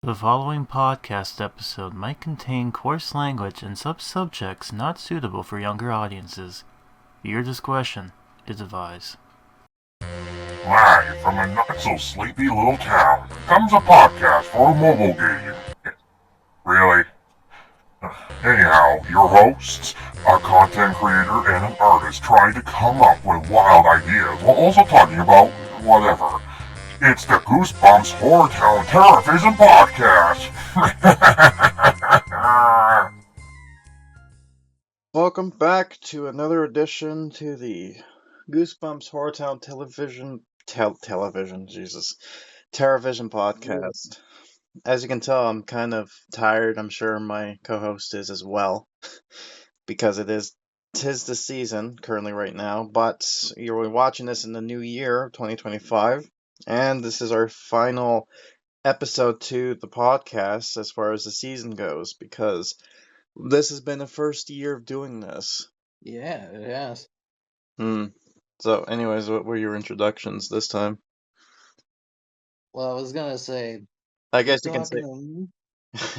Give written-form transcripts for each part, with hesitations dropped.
The following podcast episode might contain coarse language and subjects not suitable for younger audiences. Viewer discretion is advised. Live from a not-so-sleepy little town comes a podcast for a mobile game. Really? Anyhow, your hosts, a content creator and an artist trying to come up with wild ideas while also talking about whatever. It's the Goosebumps HorrorTown TerrorVision podcast! Welcome back to another edition to the Goosebumps HorrorTown TerrorVision podcast. As you can tell, I'm kind of tired. I'm sure my co-host is as well, because tis the season currently right now. But you're watching this in the new year, 2025, and this is our final episode to the podcast as far as the season goes, because this has been the first year of doing this. Yeah, it has. So, anyways, what were your introductions this time? Well, I was gonna say, I guess you can say. talking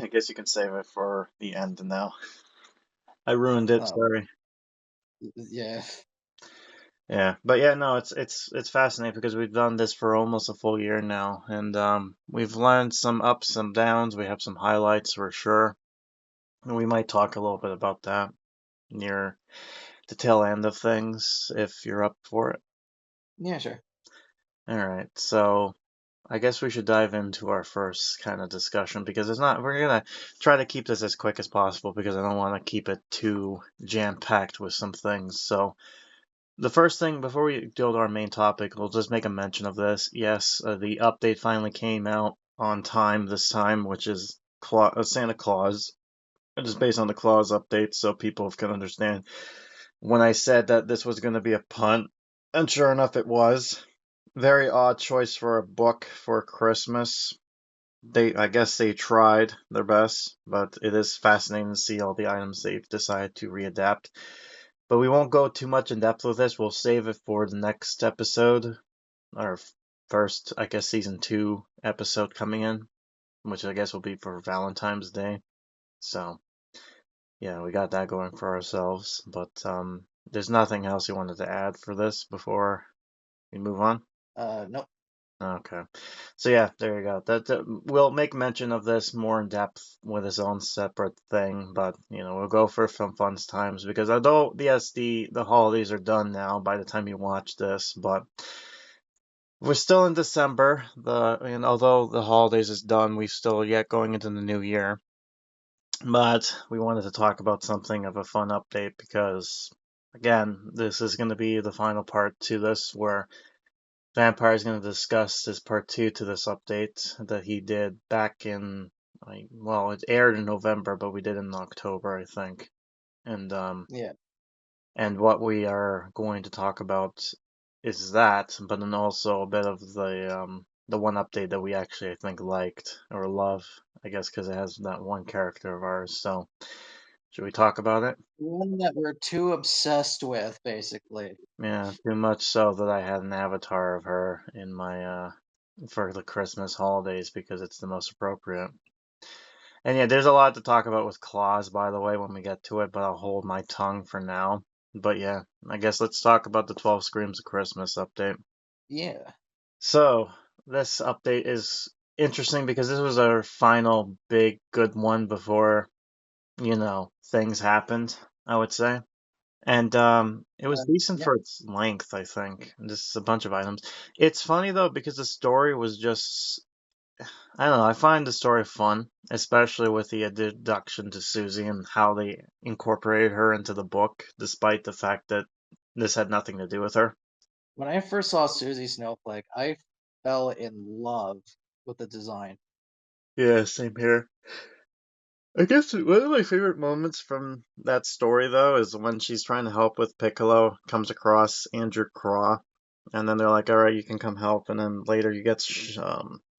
I guess you can save it for the end now. I ruined it. Sorry. yeah, Yeah, but yeah, no, it's fascinating because we've done this for almost a full year now, and we've learned some ups, some downs. We have some highlights for sure, and we might talk a little bit about that near the tail end of things if you're up for it. yeah, sure. All right, so I guess we should dive into our first kind of discussion because we're gonna try to keep this as quick as possible because I don't want to keep it too jam-packed with some things. So the first thing, before we go to our main topic, we'll just make a mention of this. Yes, the update finally came out on time this time, which is Santa Claus. It is based on the Claus update, so people can understand. When I said that this was going to be a punt, and sure enough it was. Very odd choice for a book for Christmas. I guess they tried their best, but it is fascinating to see all the items they've decided to readapt. But we won't go too much in depth with this. We'll save it for the next episode, our first, I guess, season 2 episode coming in, which I guess will be for Valentine's Day. So, yeah, we got that going for ourselves. But there's nothing else you wanted to add for this before we move on? Nope. Okay. So yeah, there you go. We'll make mention of this more in depth with its own separate thing, but we'll go for some fun times because although yes, the holidays are done now by the time you watch this, but we're still in December. And although the holidays is done, we still yet going into the new year. But we wanted to talk about something of a fun update because again, this is going to be the final part to this where Vampire is going to discuss his part 2 to this update that he did back in, well, it aired in November, but we did it in October, I think. And Yeah. and what we are going to talk about is that, but then also a bit of the one update that we actually I think liked or love, I guess, because it has that one character of ours. So, should we talk about it? One that we're too obsessed with, basically. Yeah, too much so that I had an avatar of her in my for the Christmas holidays because it's the most appropriate. And yeah, there's a lot to talk about with Claus, by the way, when we get to it, but I'll hold my tongue for now. But yeah, I guess let's talk about the 12 Screams of Christmas update. Yeah. So, this update is interesting because this was our final big good one before, things happened, I would say. And it was decent Yeah. for its length, I think. Just a bunch of items. It's funny though because the story was just I don't know. I find the story fun, especially with the introduction to Susie and how they incorporated her into the book, despite the fact that this had nothing to do with her. When I first saw Susie Snowflake, I fell in love with the design. Yeah, same here. I guess one of my favorite moments from that story, though, is when she's trying to help with Piccolo, comes across Andrew Craw, and then they're like, "All right, you can come help." And then later you get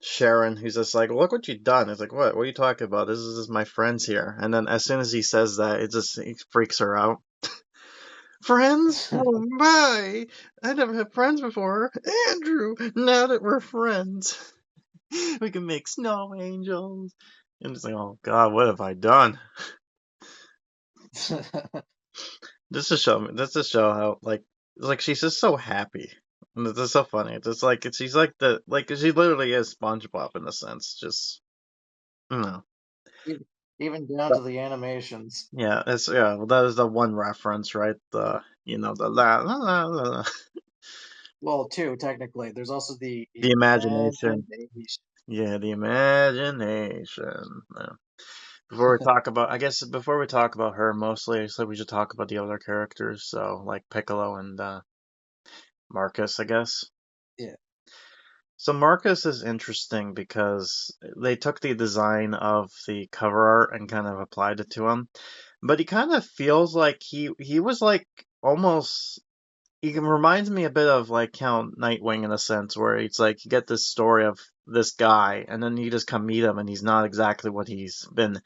Sharon, who's just like, "Look what you've done." It's like, "What? What are you talking about? This is my friends here." And then as soon as he says that, it freaks her out. Friends? Oh my! I never had friends before. Andrew, now that we're friends. We can make snow angels. And it's like, oh God, what have I done? Just to show how like she's just so happy. And it's just so funny. It's just like she's like she literally is SpongeBob in a sense. Just you know. Even down But, to the animations. yeah. Well, that is the one reference, right? The la. Well, two technically. There's also the The imagination. imagination. Yeah, the imagination. Yeah. Before we talk about her, mostly, I said we should talk about the other characters. So, like Piccolo and Marcus, I guess. Yeah. So Marcus is interesting because they took the design of the cover art and kind of applied it to him, but he kind of feels like he was like almost. He reminds me a bit of like Count Nightwing in a sense, where it's like you get this story of this guy, and then you just come meet him, and he's not exactly what he's been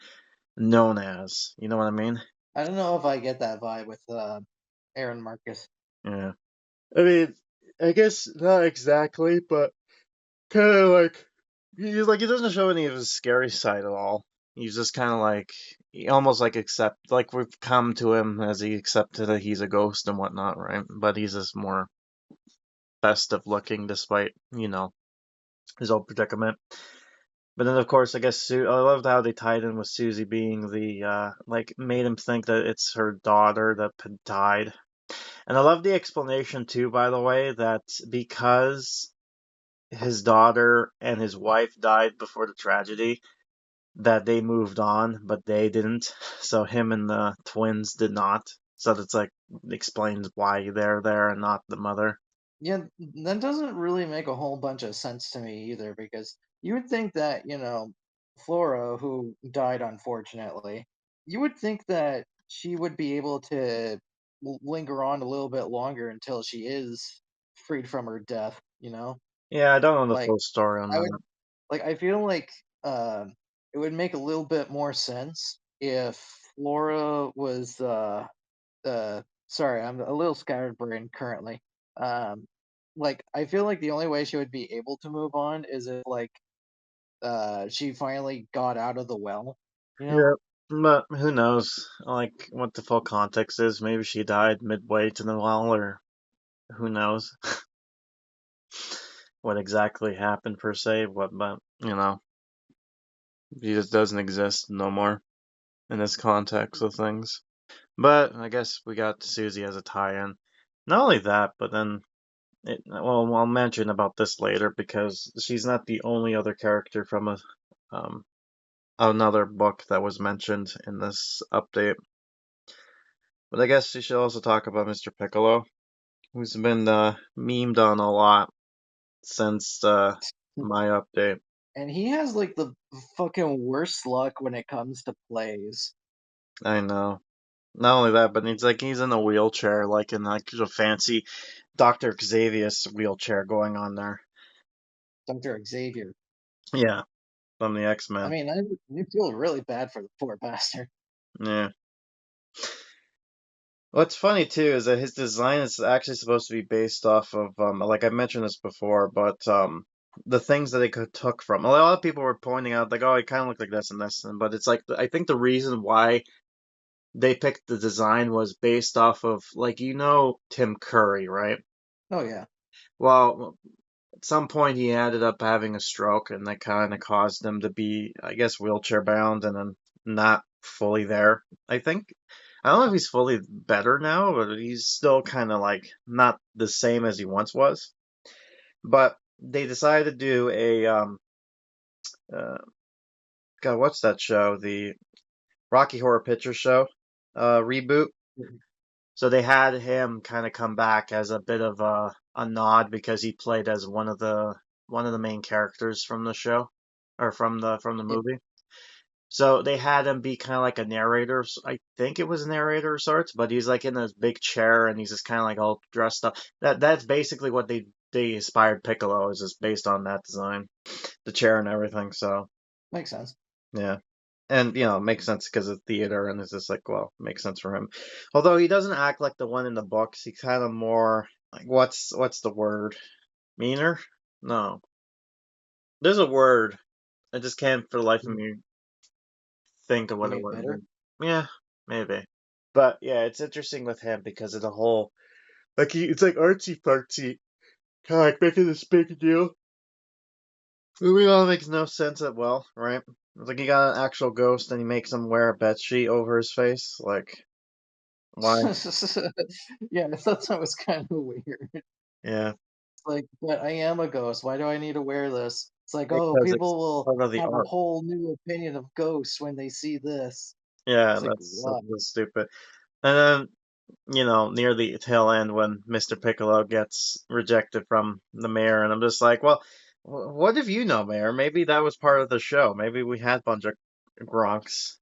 known as. You know what I mean? I don't know if I get that vibe with Aaron Marcus. Yeah. I mean, I guess not exactly, but kind of like he doesn't show any of his scary side at all. He's just kind of like he almost like accept like we've come to him as he accepted that he's a ghost and whatnot, right? But he's just more festive looking despite his old predicament. But then of course I guess I loved how they tied in with Susie being the like made him think that it's her daughter that had died. And I love the explanation too, by the way, that because his daughter and his wife died before the tragedy, that they moved on, but they didn't. So him and the twins did not. So that's like explains why they're there and not the mother. Yeah, that doesn't really make a whole bunch of sense to me either, because you would think that, Flora, who died unfortunately, you would think that she would be able to linger on a little bit longer until she is freed from her death, you know? Yeah, I don't know the Like, full story on I would, that. I feel like it would make a little bit more sense if Flora was sorry, I'm a little scatterbrained currently. Um, like I feel like the only way she would be able to move on is if like she finally got out of the well, you know? Yeah, but who knows? Like what the full context is? Maybe she died midway to the well, or who knows what exactly happened per se. But he just doesn't exist no more in this context of things. But I guess we got Susie as a tie-in. Not only that, but then well, I'll mention about this later because she's not the only other character from um another book that was mentioned in this update. But I guess we should also talk about Mr. Piccolo, who's been memed on a lot since my update. And he has like the fucking worst luck when it comes to plays. I know. Not only that, but he's in a wheelchair, like in like a fancy Dr. Xavier's wheelchair going on there. Dr. Xavier. Yeah, from the I X-Men. mean, I feel really bad for the poor bastard. Yeah. What's funny too is that his design is actually supposed to be based off of like I mentioned this before, but the things that they could took from. A lot of people were pointing out like, oh, it kind of looked like this and this, but it's like I think the reason why they picked the design was based off of like Tim Curry, right? Oh yeah, Well, at some point he ended up having a stroke, and that kind of caused him to be, I guess, wheelchair bound and then not fully there. I think I don't know if he's fully better now, but he's still kind of like not the same as he once was. But they decided to do a uh God, what's that show? The Rocky Horror Picture Show reboot. So they had him kind of come back as a bit of a nod because he played as one of the main characters from the show or from the yeah, movie. So they had him be kind of like a narrator. I think it was a narrator of sorts, but he's like in this big chair and he's just kind of like all dressed up. That's basically what they inspired Piccolo is just based on that design, the chair and everything. So makes sense. yeah. And it makes sense because of theater, and it's just like, well, makes sense for him. Although he doesn't act like the one in the books, he kind of more like what's the word? Meaner? No. There's a word. I just can't for the life of me think of You what it mean would bitter? be. Yeah, maybe. But yeah, it's interesting with him because of the whole like it's like artsy fartsy, kind of like making this big deal. Moving on makes no sense at well, right? It's like he got an actual ghost and he makes him wear a bed sheet over his face. Like, why? Yeah, I thought that was kind of weird. Yeah, Like, but I am a ghost. Why do I need to wear this? It's like, oh, because it's people will part of the have a art. whole new opinion of ghosts when they see this. Yeah, It's like, that's what? stupid. And then, near the tail end when Mr. Piccolo gets rejected from the mayor, and I'm just like, well, what if you know, Mayor? Maybe that was part of the show. Maybe we had a bunch of Gronks.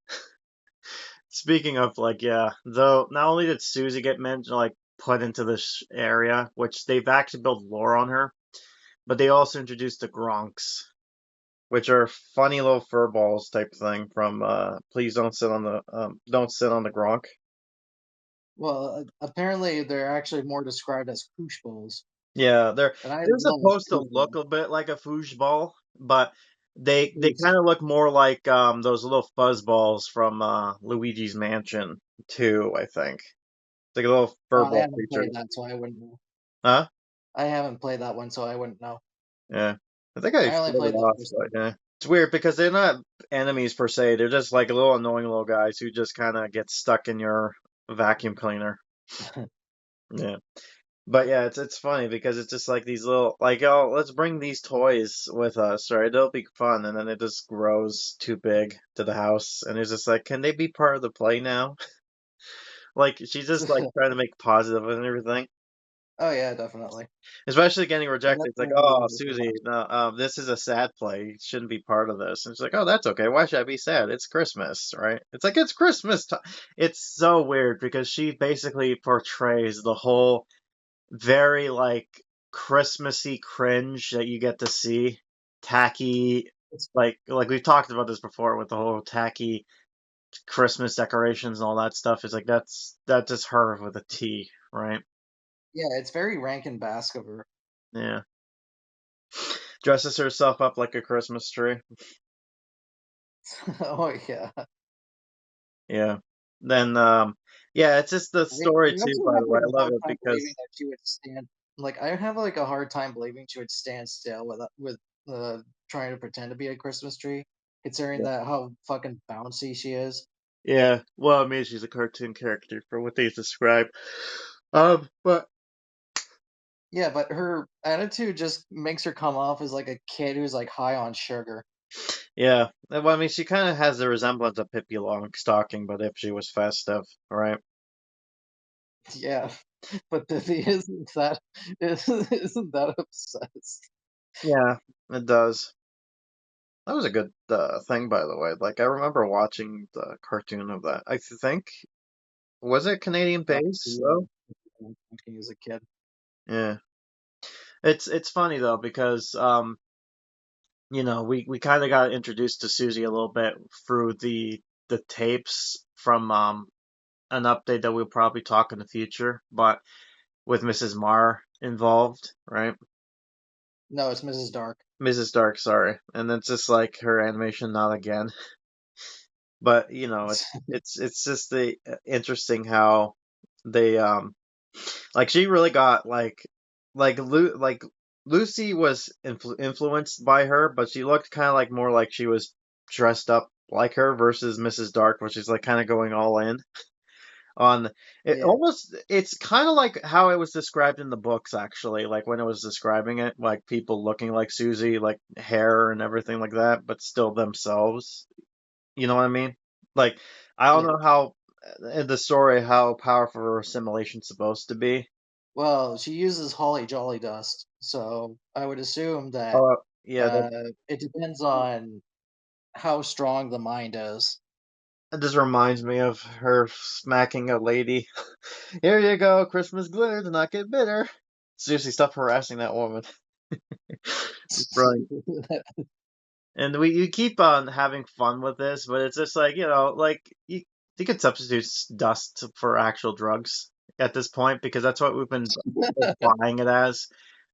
Speaking of, like, yeah, though, not only did Susie get mentioned, like, put into this area, which they've actually built lore on her, but they also introduced the Gronks, which are funny little furballs type thing from Please Don't Sit on the Gronk. Well, apparently they're actually more described as koosh bowls, Yeah, and I they're love supposed to koosh look bowls. a bit like a foosball, but they It's, kind of look more like those little fuzz balls from Luigi's Mansion 2, I think. It's like little I furball haven't played creatures. that, so I wouldn't know. Huh? I haven't played that one, so I wouldn't know. Yeah. I think I I only showed it played the off, first but one. yeah. It's weird because they're not enemies per se. They're just like little annoying little guys who just kind of get stuck in your vacuum cleaner. Yeah. But yeah, it's funny because it's just like these little like, oh, let's bring these toys with us, right? It'll be fun, and then it just grows too big to the house, and it's just like, can they be part of the play now? Like she's just like trying to make positive and everything, Oh yeah, definitely. especially getting rejected. It's like, Definitely oh, one of the Susie, best. no, this is a sad play. You shouldn't be part of this. And she's like, oh, that's okay. Why should I be sad? It's Christmas, right? It's like it's Christmas time. It's so weird because she basically portrays the whole very like Christmassy cringe that you get to see, tacky, It's, like we've talked about this before with the whole tacky Christmas decorations and all that stuff. Is like that's just her with a T, right? yeah, it's very Rankin Bass of her. Yeah, dresses herself up like a Christmas tree. Oh yeah. Yeah. Then yeah, it's just the story I too. also By have the way, like I a love hard it time believing because that she would stand. Like I have like a hard time believing she would stand still with trying to pretend to be a Christmas tree, considering that how fucking bouncy she is. yeah. Well, I mean, she's a cartoon character for what they describe. But Yeah, but her attitude just makes her come off as like a kid who's like high on sugar. yeah, well, I mean, she kind of has the resemblance of Pippi Longstocking, but if she was festive, right? Yeah, but Biffy isn't that obsessed. Yeah, it does. That was a good thing, by the way. Like, I remember watching the cartoon of that. I think was it Canadian based Yeah, though? when as a kid. Yeah, it's funny though because we kind of got introduced to Susie a little bit through the tapes from an update that we'll probably talk in the future, but with Mrs. Marr involved, right? No, it's Mrs. Dark. Mrs. Dark, sorry. And it's just like her animation, not again. But it's just the interesting how they like she really got like Lucy was influenced by her, but she looked kind of like more like she was dressed up like her versus Mrs. Dark, which is like kind of going all in on it. Yeah. Almost, it's kind of like how it was described in the books, actually. Like when it was describing it, like people looking like Susie, like hair and everything like that, but still themselves. You know what I mean? Like I don't Yeah. know how in the story how powerful assimilation's supposed to be. Well, she uses Holly Jolly Dust, so I would assume that Oh, yeah, it depends on how strong the mind is. that just reminds me of her smacking a lady. Here you go, Christmas glitter, do not get bitter. Seriously, stop harassing that woman. It's brilliant. And you keep on having fun with this, but it's just like, like you could substitute dust for actual drugs at this point because that's what we've been applying it as.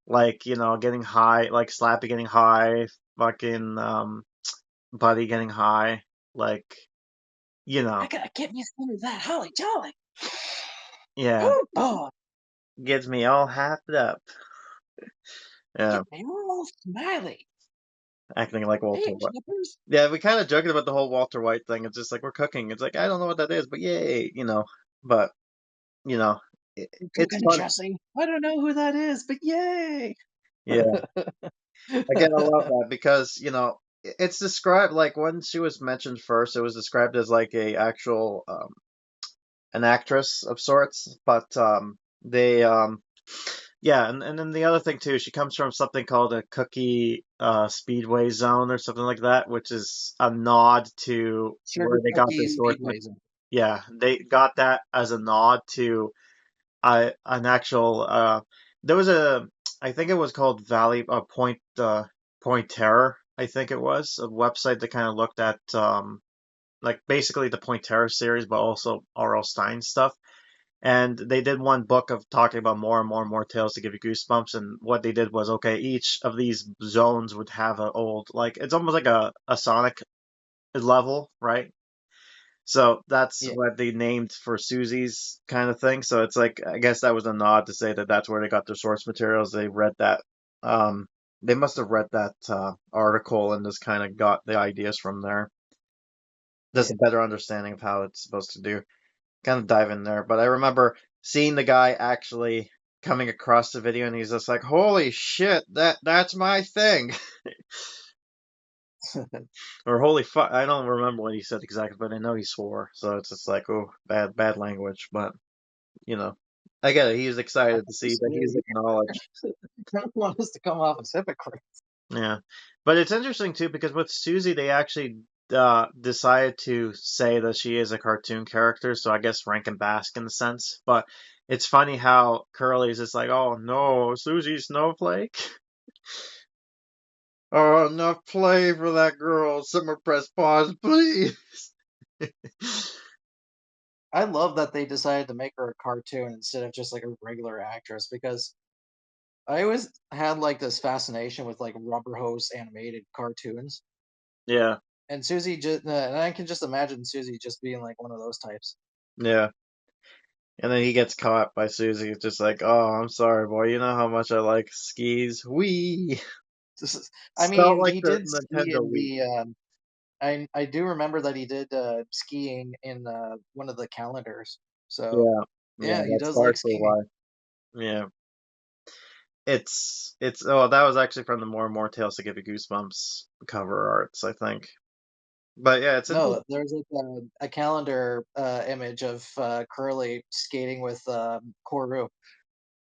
like getting high, like Slappy getting high, fucking Buddy getting high, like I gotta get me some of that holly jolly. yeah, Oh boy, gets me all hyped up. Yeah, get me all smiley. acting like Walter Hey, White. Clippers. Yeah, we kind of joking about the whole Walter White thing. It's just like we're cooking. It's like I don't know what that is, but yay. But you know, We're it's cooking, fun. Jesse. I don't know who that is, but yay! Yeah, again, I love that because it's described like when she was mentioned first, it was described as like a actual an actress of sorts, but they yeah, and then the other thing too, she comes from something called a cookie speedway zone or something like that, which is a nod to Sugar where they got their cookie source. speedways. Yeah, they got that as a nod to an actual there was a I think it was called Valley Point Terror, I think it was a website that kind of looked at like basically the Point Terror series, but also R.L. Stein stuff. And they did one book of talking about more and more and more tales to give you goosebumps. And what they did was, okay, each of these zones would have an old, like, it's almost like a Sonic level, right? So that's Yeah. what they named for Susie's kind of thing. So it's like, I guess that was a nod to say that that's where they got their source materials. They read that, um, they must have read that article and just kind of got the ideas from there. Just Yeah. a better understanding of how it's supposed to do. Kind of dive in there. But I remember seeing the guy actually coming across the video, and he's just like, "Holy shit, that's my thing," or "Holy fuck." I don't remember what he said exactly, but I know he swore. So it's just like, oh, bad language. But you know, I get it. He was excited to see that he's acknowledged. I don't want us to come off as hypocrites. Yeah, but it's interesting too because with Susie, they actually decided to say that she is a cartoon character, so I guess Rankin Bask in the sense. But it's funny how Curly's just like, "Oh no, Susie Snowflake! Oh, enough play for that girl. Someone press pause, please." I love that they decided to make her a cartoon instead of just like a regular actress because I always had like this fascination with like rubber hose animated cartoons, Yeah, and Susie just and I can just imagine Susie just being like one of those types. yeah. And then he gets caught by Susie. It's just like, "Oh, I'm sorry, boy. You know how much I like skis. Wee." I Felt mean, like he the did ski Nintendo in Wii. the. I do remember that he did skiing in one of the calendars. So Yeah, yeah. yeah, he That's does like partially skiing. why. Yeah. It's oh, that was actually from the More and More Tales to Give You Goosebumps cover arts, I think. But yeah, it's interesting. No, there's like a calendar image of Curly skating with Koru.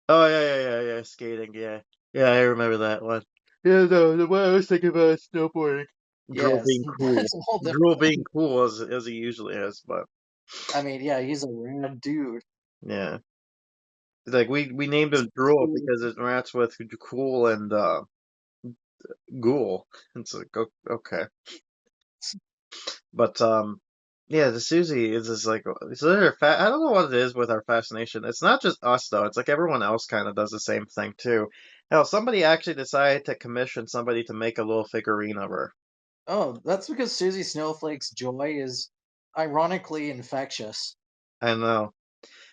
Oh yeah, skating, yeah. Yeah, I remember that one. Yeah, no, the one I was thinking about is snowboarding. Drool Yes, being cool. that's a whole different Drool being thing. cool as he usually is, but I mean, yeah, he's a rad dude. yeah. It's like we named He's him Drool cool. because it matched with cool and ghoul. It's like okay. But yeah, the Susie is just like I don't know what it is with our fascination. It's not just us though. It's like everyone else kind of does the same thing too. Hell, somebody actually decided to commission somebody to make a little figurine of her. Oh, that's because Susie Snowflake's joy is ironically infectious. I know.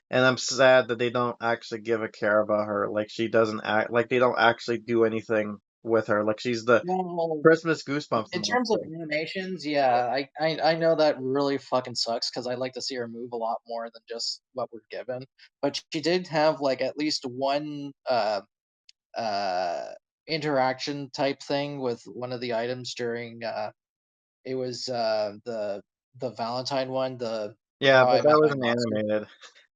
And I'm sad that they don't actually give a care about her. Like she doesn't act like they don't actually do anything with her. Like she's the Well, Christmas goosebumps in terms of monster. animations, yeah, I know that really fucking sucks because I like to see her move a lot more than just what we're given. But she did have like at least one uh interaction type thing with one of the items during it was the Valentine one, the Yeah, How but I that Met My wasn't Monster. animated.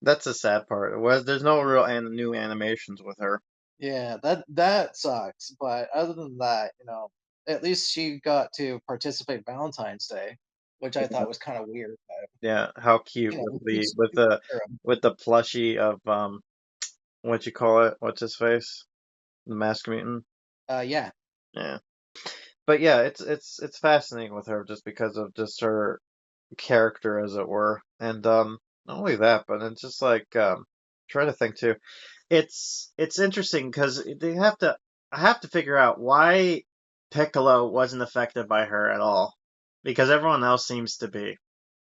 That's the sad part. It was there's no real new animations with her. Yeah, that sucks. But other than that, at least she got to participate Valentine's Day, which I thought was kind of weird. But Yeah, how cute with the it's with the with the plushie of what you call it? What's his face? The mask mutant. yeah. Yeah. But yeah, it's fascinating with her just because of just her character as it were. And not only that, but it's just like try to think too. It's interesting because they have to. I have to figure out why Piccolo wasn't affected by her at all, because everyone else seems to be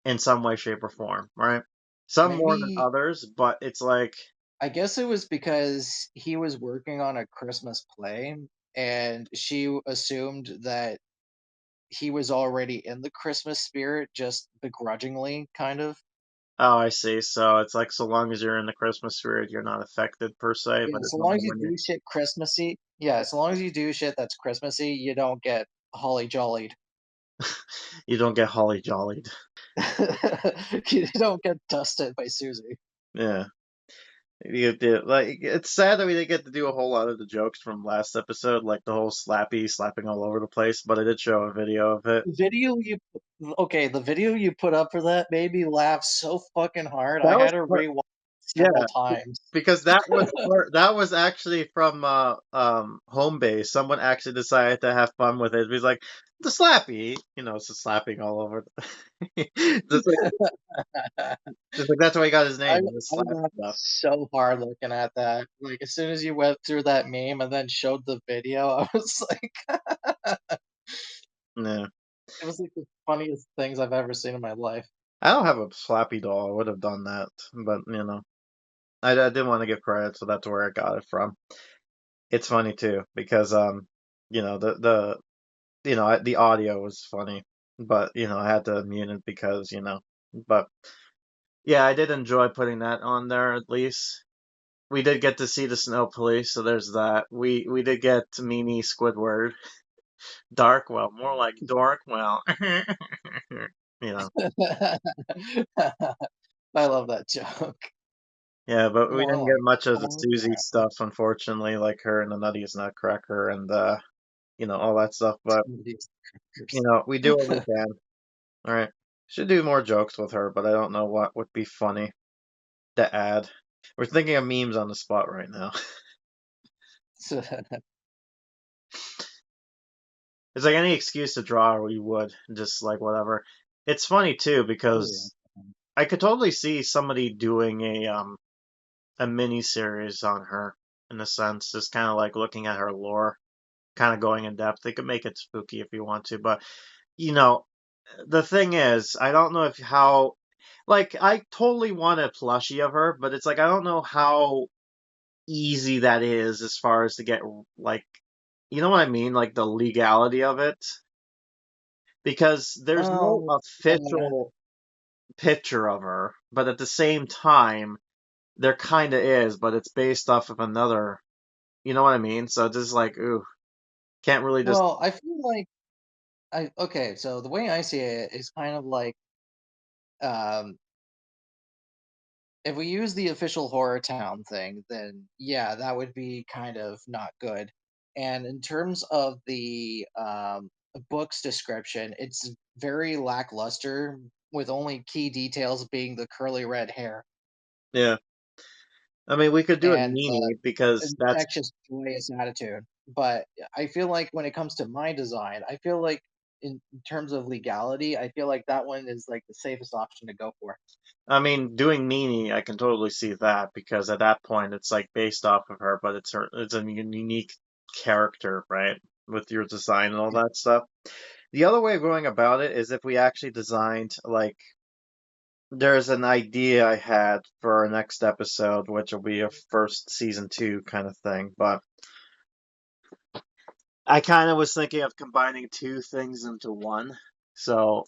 in some way, shape, or form, right? Some more than Maybe others, but it's like, I guess it was because he was working on a Christmas play, and she assumed that he was already in the Christmas spirit, just begrudgingly, kind of. oh, I see. So it's like so long as you're in the Christmas spirit, you're not affected per se, Yeah, but it's so long only as you when you do shit Christmassy, yeah, so long as you do shit that's Christmassy, you don't get holly jollied. you don't get holly jollied. You don't get dusted by Susie. Yeah. You did like it's sad that we didn't get to do a whole lot of the jokes from last episode, like the whole slapping all over the place, but I did show a video of it. The video you okay, the video you put up for that made me laugh so fucking hard. I That was had to rewatch it yeah, several times. because that was actually from home base. Someone actually decided to have fun with it. It was like the slappy, it's a slapping all over. Just like that's why he got his I name, the I slap laughed stuff. so hard looking at that. Like as soon as you went through that meme and then showed the video, I was like, Yeah, it was like the funniest things I've ever seen in my life. I don't have a slappy doll. I would have done that, but I didn't want to give credit, so that's where I got it from. It's funny too because the audio was funny, but I had to mute it because but yeah, I did enjoy putting that on there at least. We did get to see the snow police, so there's that. We did get Mimi Squidward, Darkwell, more like Dorkwell. you know. I love that joke. Yeah, but we More didn't get like much of the oh, Susie stuff, unfortunately, like her and the Nutty's Nutcracker and all that stuff. But these characters. we do what we can. All right. Should do more jokes with her, but I don't know what would be funny to add. We're thinking of memes on the spot right now. It's like any excuse to draw, we would just like whatever. It's funny too Oh, yeah. because I could totally see somebody doing a mini series on her in a sense, just kind of like looking at her lore, kind of going in depth. They could make it spooky if you want to, but you know, the thing is, I don't know if how like I totally want a plushie of her, but it's like I don't know how easy that is as far as to get like you know what I mean, like the legality of it because there's no Oh, official picture of her, but at the same time there kind of is, but it's based off of another, you know what I mean? So it's just like ooh, can't really just well, I feel like I okay, so the way I see it is kind of like um if we use the official horror town thing, then yeah, that would be kind of not good. And in terms of the book's description, it's very lackluster, with only key details being the curly red hair yeah. I mean, we could do a and meanie because that's infectious, joyous attitude. But I feel like when it comes to my design, I feel like in terms of legality, I feel like that one is like the safest option to go for. I mean, doing meanie, I can totally see that because at that point it's like based off of her, but it's a unique character, right? With your design and all that stuff. The other way of going about it is if we actually designed like there's an idea I had for our next episode, which will be a first season 2 kind of thing, but I kind of was thinking of combining two things into one. So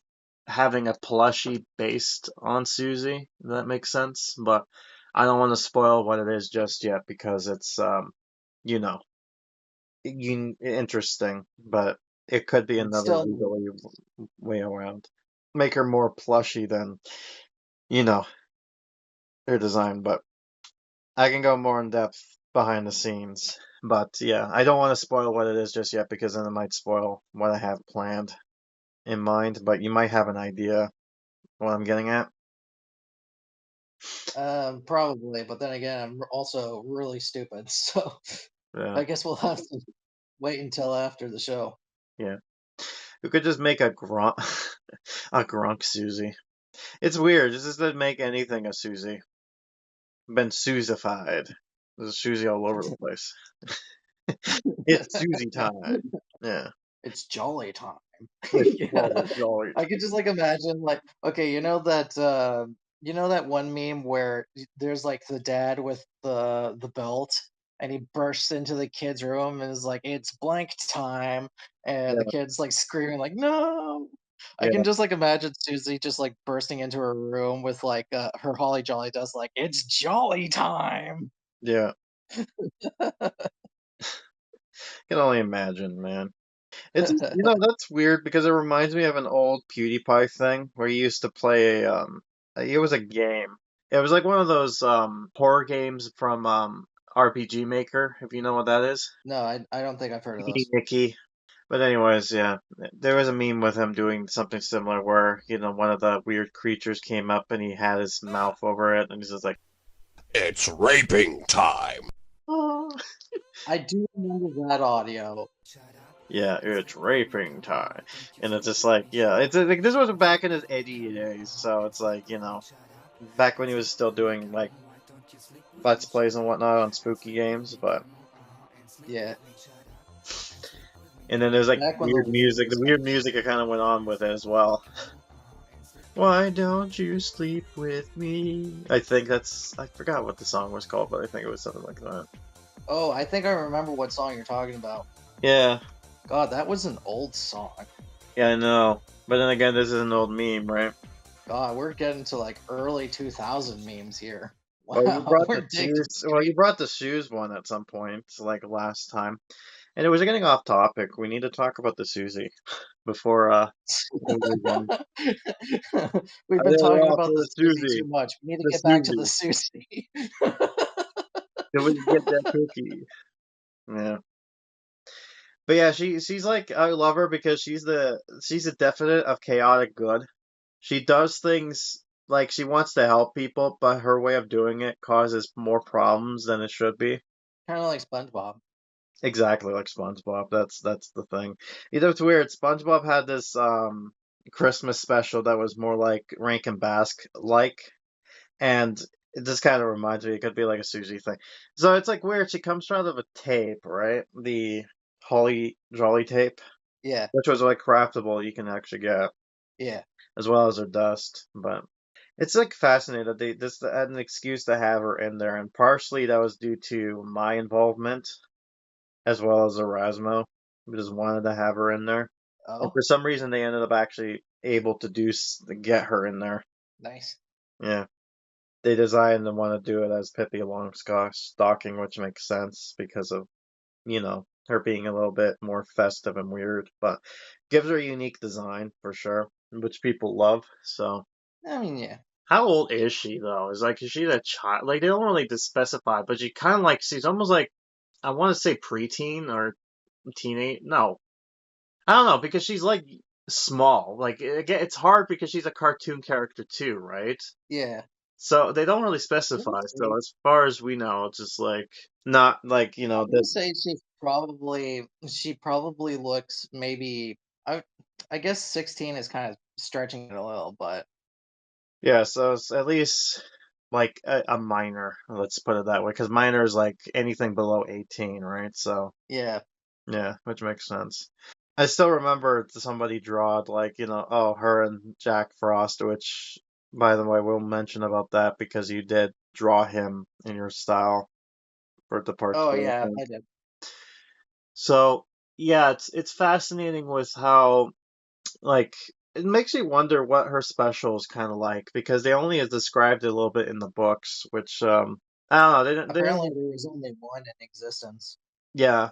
having a plushie based on Susie, if that makes sense. But I don't want to spoil what it is just yet because it's you know, interesting, but it could be It's another still legal way around. Make her more plushy than, you know, her design, but I can go more in depth behind the scenes. But yeah, I don't want to spoil what it is just yet because then it might spoil what I have planned in mind, but you might have an idea what I'm getting at. probably, but then again, I'm also really stupid, so Yeah, I guess we'll have to wait until after the show. yeah. We could just make a grunk, a grunk Susie. It's weird. Just to make anything a Susie. been Susified. There's Susie all over the place. It's Susie time. Yeah. It's jolly time. It's Yeah. jolly. I could just like imagine like okay, you know that one meme where there's like the dad with the belt and he bursts into the kid's room and is like it's blank time and the Yeah. kid's like screaming like no. I Yeah. can just like imagine Susie just like bursting into her room with like her holly jolly dust like it's jolly time. Yeah. Can only imagine, man. It's that's weird because it reminds me of an old PewDiePie thing where he used to play it was a game. It was like one of those horror games from RPG Maker, if you know what that is. No, I don't think I've heard of Petey those. Mickey. But anyways, yeah. There was a meme with him doing something similar where, one of the weird creatures came up and he had his mouth over it and he's just like, It's raping time. oh. I do remember that audio. Yeah, it's raping time. And it's just like, yeah, it's like this was back in his edgy days, so it's like, back when he was still doing like Let's Plays and whatnot on spooky games, but Yeah. and then there's like Back when the weird weird music. was The weird music that kind of went on with it as well. Why don't you sleep with me? I forgot what the song was called, but I think it was something like that. Oh, I think I remember what song you're talking about. Yeah, God, that was an old song. yeah, I know. But then again, this is an old meme, right? God, we're getting to like early 2000 memes here. Well, you Wow, brought the we're digging shoes. Well, you brought the shoes one at some point, like last time. And it was getting off topic. We need to talk about the Susie before we move on. We've I been think we're talking off about for the the Susie Susie. too much. We need to The get back to the Susie. Susie. Did we get that cookie? Yeah. But yeah, she's like I love her because she's a definite of chaotic good. She does things like she wants to help people, but her way of doing it causes more problems than it should be. Kind of like SpongeBob. Exactly like SpongeBob. That's the thing. It's weird. SpongeBob had this Christmas special that was more like Rankin Bass like, and it just kind of reminds me it could be like a Susie thing. So it's like weird. She comes out of a tape, right? The Holly Jolly tape, Yeah, which was like craftable. You can actually get yeah, as well as her dust, but. It's like fascinating that they this had an excuse to have her in there, and partially that was due to my involvement as well as Erasmo. We just wanted to have her in there, and oh, for some reason they ended up actually able to get her in there. nice. Yeah, they designed to want to do it as Pippi Longstocking, which makes sense because of her being a little bit more festive and weird, but gives her a unique design for sure, which people love. So, I mean, yeah, how old is she though? Is she a child? Like they don't really specify, but she kind of like she's almost like I want to say preteen or teenage. No, I don't know because she's like small. Like again, it's hard because she's a cartoon character too, right? yeah. So they don't really I'm gonna specify. So say, as far as we know, it's just like not like I'm gonna that. say she probably looks maybe I guess 16 is kind of stretching it a little, but Yeah, so it's at least like a minor. Let's put it that way, because minor is like anything below 18, right? So yeah. yeah, which makes sense. I still remember somebody drawed like, oh, her and Jack Frost, which, by the way, we'll mention about that because you did draw him in your style for the part Oh two, I yeah, think. I did. So yeah, it's fascinating with how like it makes you wonder what her special is kind of like because they only have described it a little bit in the books, which I don't know. They Apparently didn't, there was only one in existence. yeah,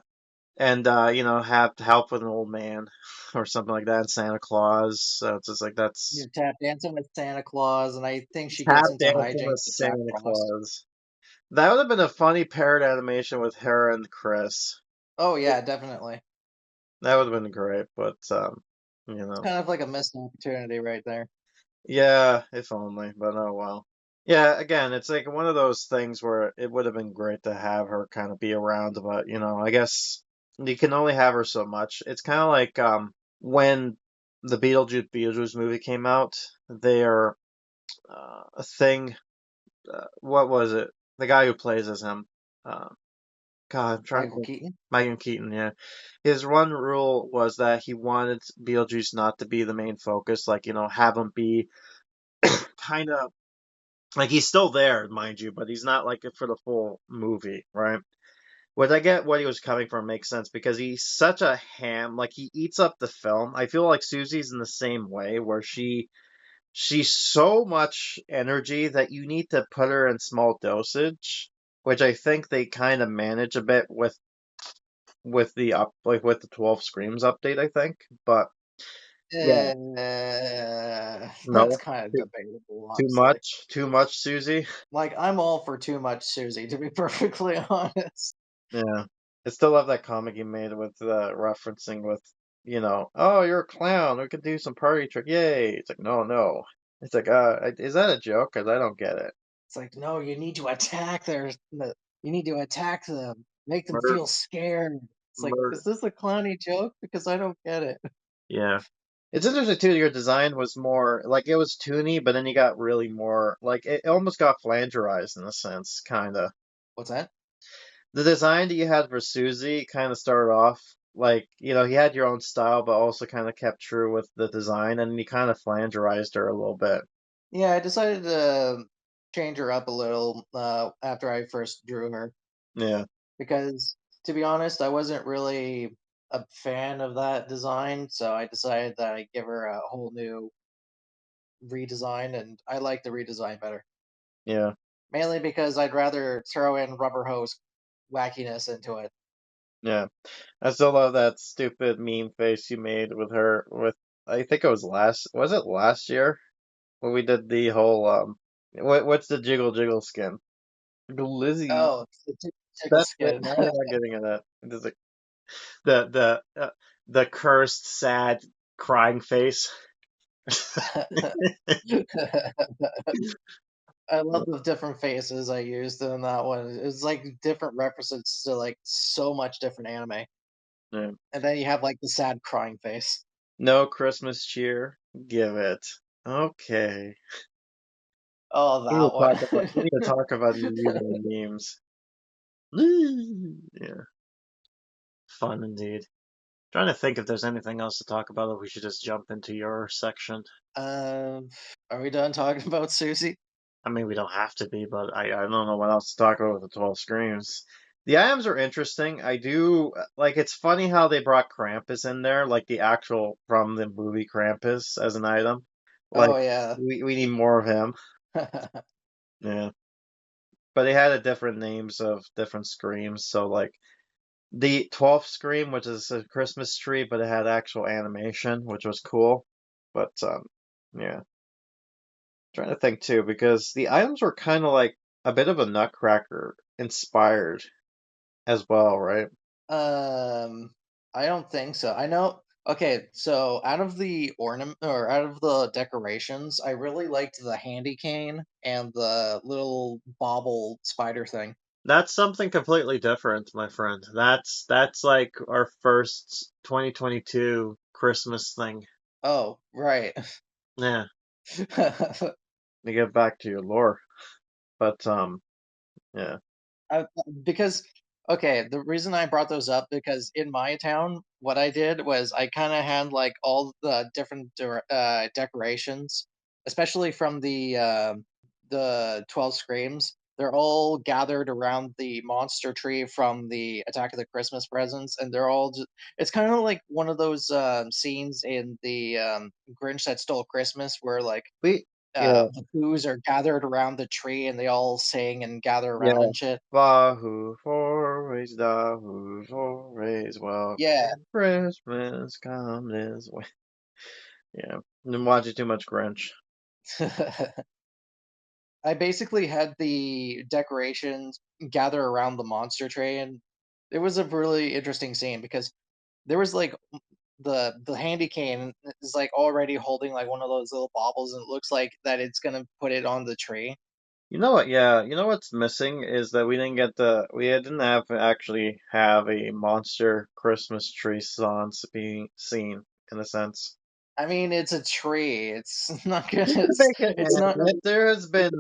and have to help with an old man or something like that, Santa Claus. So it's just like that's You're tap dancing with Santa Claus, and I think she tap gets into dancing with hijinks with Jack Santa Frost. Claus. That would have been a funny parrot animation with her and Chris. Oh yeah, definitely. That would have been great, but you It's know, kind of like a missed opportunity right there. yeah, if only. But oh well. Yeah, again, it's like one of those things where it would have been great to have her kind of be around, but I guess you can only have her so much. It's kind of like when the Beetlejuice movie came out, their a thing. What was it? the guy who plays as him. Uh, God, I'm trying to Michael think. Keaton. Michael Keaton, yeah. His one rule was that he wanted Beetlejuice not to be the main focus, like, have him be kind of like he's still there, mind you, but he's not like for the full movie, right? Which I get what he was coming from makes sense because he's such a ham, like he eats up the film. I feel like Susie's in the same way where she's so much energy that you need to put her in small dosage, which I think they kind of manage a bit with the with the 12 Screams update, I think. But yeah, That's no, kind of too, debatable, too honestly. much, too much, Susie. Like, I'm all for too much Susie, to be perfectly honest. Yeah, I still love that comic you made with referencing with, oh, you're a clown. We could do some party trick. Yay! It's like, no, no. It's like, is that a joke? Because I don't get it. It's like, no, you need to attack you need to attack them, make them Murder, feel scared. It's like, murder. is this a clowny joke? Because I don't get it. Yeah. It's interesting too. Your design was more like it was toony, but then you got really more like it almost got flangerized in a sense, kind of. What's that? The design that you had for Susie kind of started off like, you had your own style, but also kind of kept true with the design, and you kind of flangerized her a little bit. Yeah, I decided to change her up a little after I first drew her Yeah, because, to be honest, I wasn't really a fan of that design, so I decided that I'd give her a whole new redesign, and I like the redesign better. yeah, Mainly because I'd rather throw in rubber hose wackiness into it. yeah. I still love that stupid meme face you made with her with I think was it last year when we did the whole what's the jiggle skin? Glizzy. Oh, it's the tickle That's it. skin. Now you're not getting at that. It's like the cursed, sad, crying face. I love the different faces I used in that one. It's like different references to like so much different anime. Yeah. And then you have like the sad crying face. No Christmas cheer. Give it. Okay. Oh, that We one. need to talk about you using memes. Yeah, fun indeed. Trying to think if there's anything else to talk about, or we should just jump into your section. um, are we done talking about Susie? I mean, we don't have to be, but I don't know what else to talk about with the 12 Screams. The items are interesting. I do like it's funny how they brought Krampus in there, like the actual from the movie Krampus as an item. Like Oh yeah. we need more of him. Yeah. But they had a different names of different screams. So like the 12th Scream, which is a Christmas tree, but it had actual animation, which was cool. But yeah. Trying to think too, because the items were kind of like a bit of a Nutcracker inspired as well, right? um, I don't think so. I know. Okay, so out of the ornament or out of the decorations, I really liked the handy cane and the little bobble spider thing. That's something completely different, my friend. That's like our first 2022 Christmas thing. Oh, right. Yeah, to get back to your lore. But yeah. I, because okay, the reason I brought those up because in my town, what I did was I kind of had like all the different decorations, especially from the 12 Screams. They're all gathered around the monster tree from the Attack of the Christmas Presents, and they're all just, it's kind of like one of those scenes in the Grinch That Stole Christmas where like We yeah, the Who's are gathered around the tree and they all sing and gather around yeah. and shit. Wahoo forays, dahoo forays, Yeah. welcome Christmas come this way. Yeah. Been watching too much Grinch. I basically had the decorations gather around the monster tree, and it was a really interesting scene because there was like the handy cane is like already holding like one of those little baubles, and it looks like that it's gonna put it on the tree. You know what? Yeah, you know what's missing is that we didn't actually have a monster Christmas tree songs being seen in a sense. I mean, it's a tree. It's not gonna. You can make an It's not. admit there has been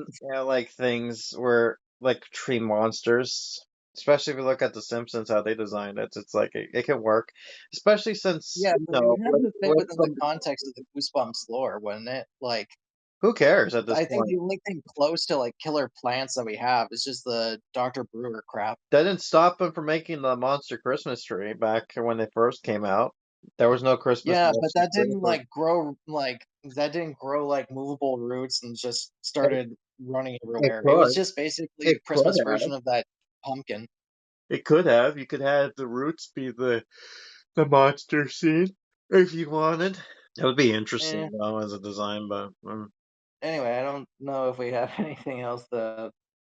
like things where like tree monsters. Especially if you look at The Simpsons, how they designed it, it's like it can work. Especially since, Yeah, but it would have to fit with within the some, context of the Goosebumps lore, wouldn't it? Like, who cares at this I think point? the only thing close to like killer plants that we have is just the Dr. Brewer crap. That didn't stop them from making the monster Christmas tree back when they first came out. There was no Christmas Yeah, but monster that tree didn't for. like grow like that didn't grow like movable roots and just started running It everywhere. It was could. just basically It a could Christmas have. version of that pumpkin. It could have. You could have the roots be the monster scene if you wanted. It would be Eh. interesting though as a design, but Anyway, I don't know if we have anything else to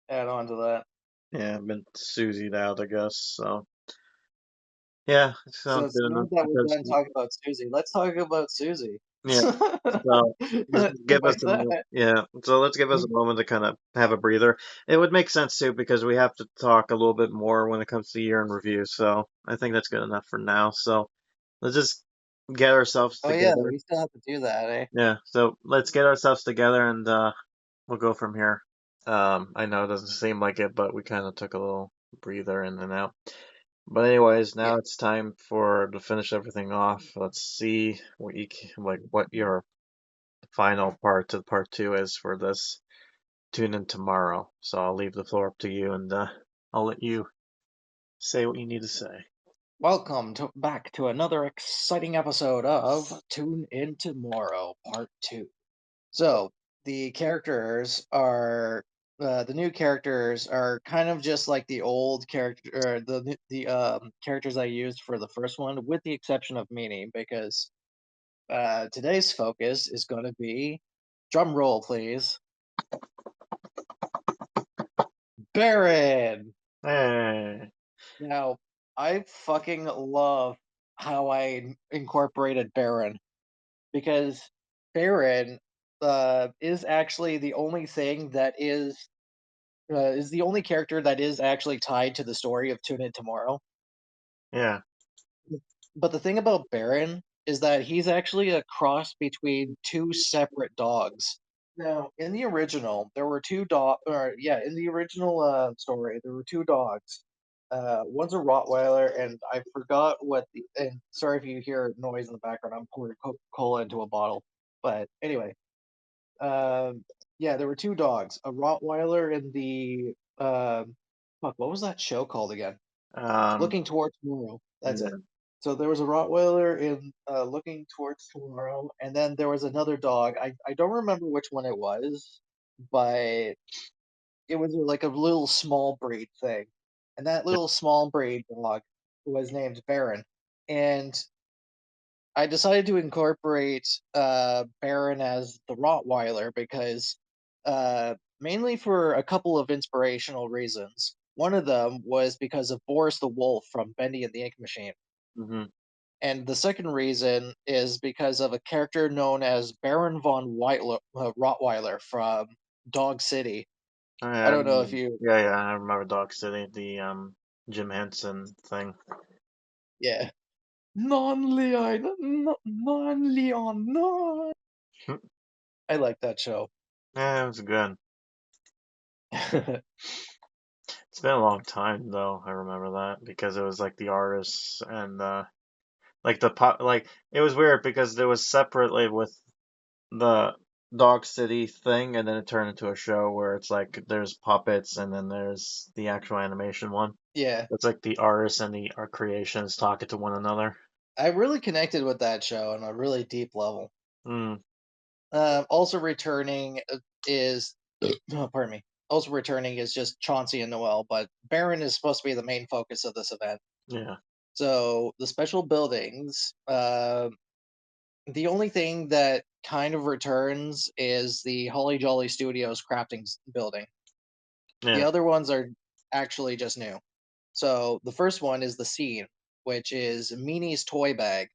add on to that. yeah, I've been Susied out, I guess. So yeah, it So sounds as good soon enough as that we're because done talking about Susie, let's talk about Susie. yeah. So just give us Like a that. yeah. So let's give us a moment to kind of have a breather. It would make sense too because we have to talk a little bit more when it comes to year in review. So I think that's good enough for now. So let's just get ourselves Oh yeah, together. we still have to do that, eh? Yeah. So let's get ourselves together and we'll go from here. I know it doesn't seem like it, but we kind of took a little breather in and out. But anyways, Yeah. now it's time for to finish everything off. Let's see what like what your final part two is for this tune in tomorrow. So I'll leave the floor up to you, and I'll let you say what you need to say. Welcome back to another exciting episode of Tune In Tomorrow, Part 2. So, the characters are the new characters are kind of just like the old character or the characters I used for the first one, with the exception of Meanie, because today's focus is going to be drum roll, please. Baron. Hey, Now, I fucking love how I incorporated Baron because Baron is actually the only thing that is the only character that is actually tied to the story of Tune In Tomorrow. yeah, But the thing about Baron is that he's actually a cross between two separate dogs. Now, in the original, there were two dog, or yeah, in the original story, there were two dogs. One's a Rottweiler, and I forgot what the. And sorry if you hear noise in the background. I'm pouring Coca-Cola into a bottle. But anyway, um, yeah, there were two dogs, a Rottweiler and the fuck. What was that show called again? um, Looking Towards Tomorrow. That's it. yeah, So there was a Rottweiler in Looking Towards Tomorrow, and then there was another dog. I don't remember which one it was, but it was like a little small breed thing. And that little small breed dog was named Baron. And I decided to incorporate Baron as the Rottweiler because mainly for a couple of inspirational reasons. One of them was because of Boris the Wolf from Bendy and the Ink Machine. mm-hmm. And the second reason is because of a character known as Baron von Rottweiler from Dog City. Oh, I yeah, don't know if you, yeah, I remember Dog City, the Jim Henson thing. yeah. Non-Leon, non-Leon, non. I like that show. Yeah, it was good. It's been a long time though. I remember that because it was like the artists and like the pop, like it was weird because there was separately with the Dog City thing, and then it turned into a show where it's like there's puppets and then there's the actual animation one. Yeah, It's like the artists and the art creations talking to one another. I really connected with that show on a really deep level. Mm, Also returning is, oh, pardon me. Also returning is just Chauncey and Noel, but Baron is supposed to be the main focus of this event. yeah, So the special buildings, the only thing that kind of returns is the Holly Jolly Studios crafting building. The yeah, other ones are actually just new. So the first one is the scene, which is Meanie's toy bag,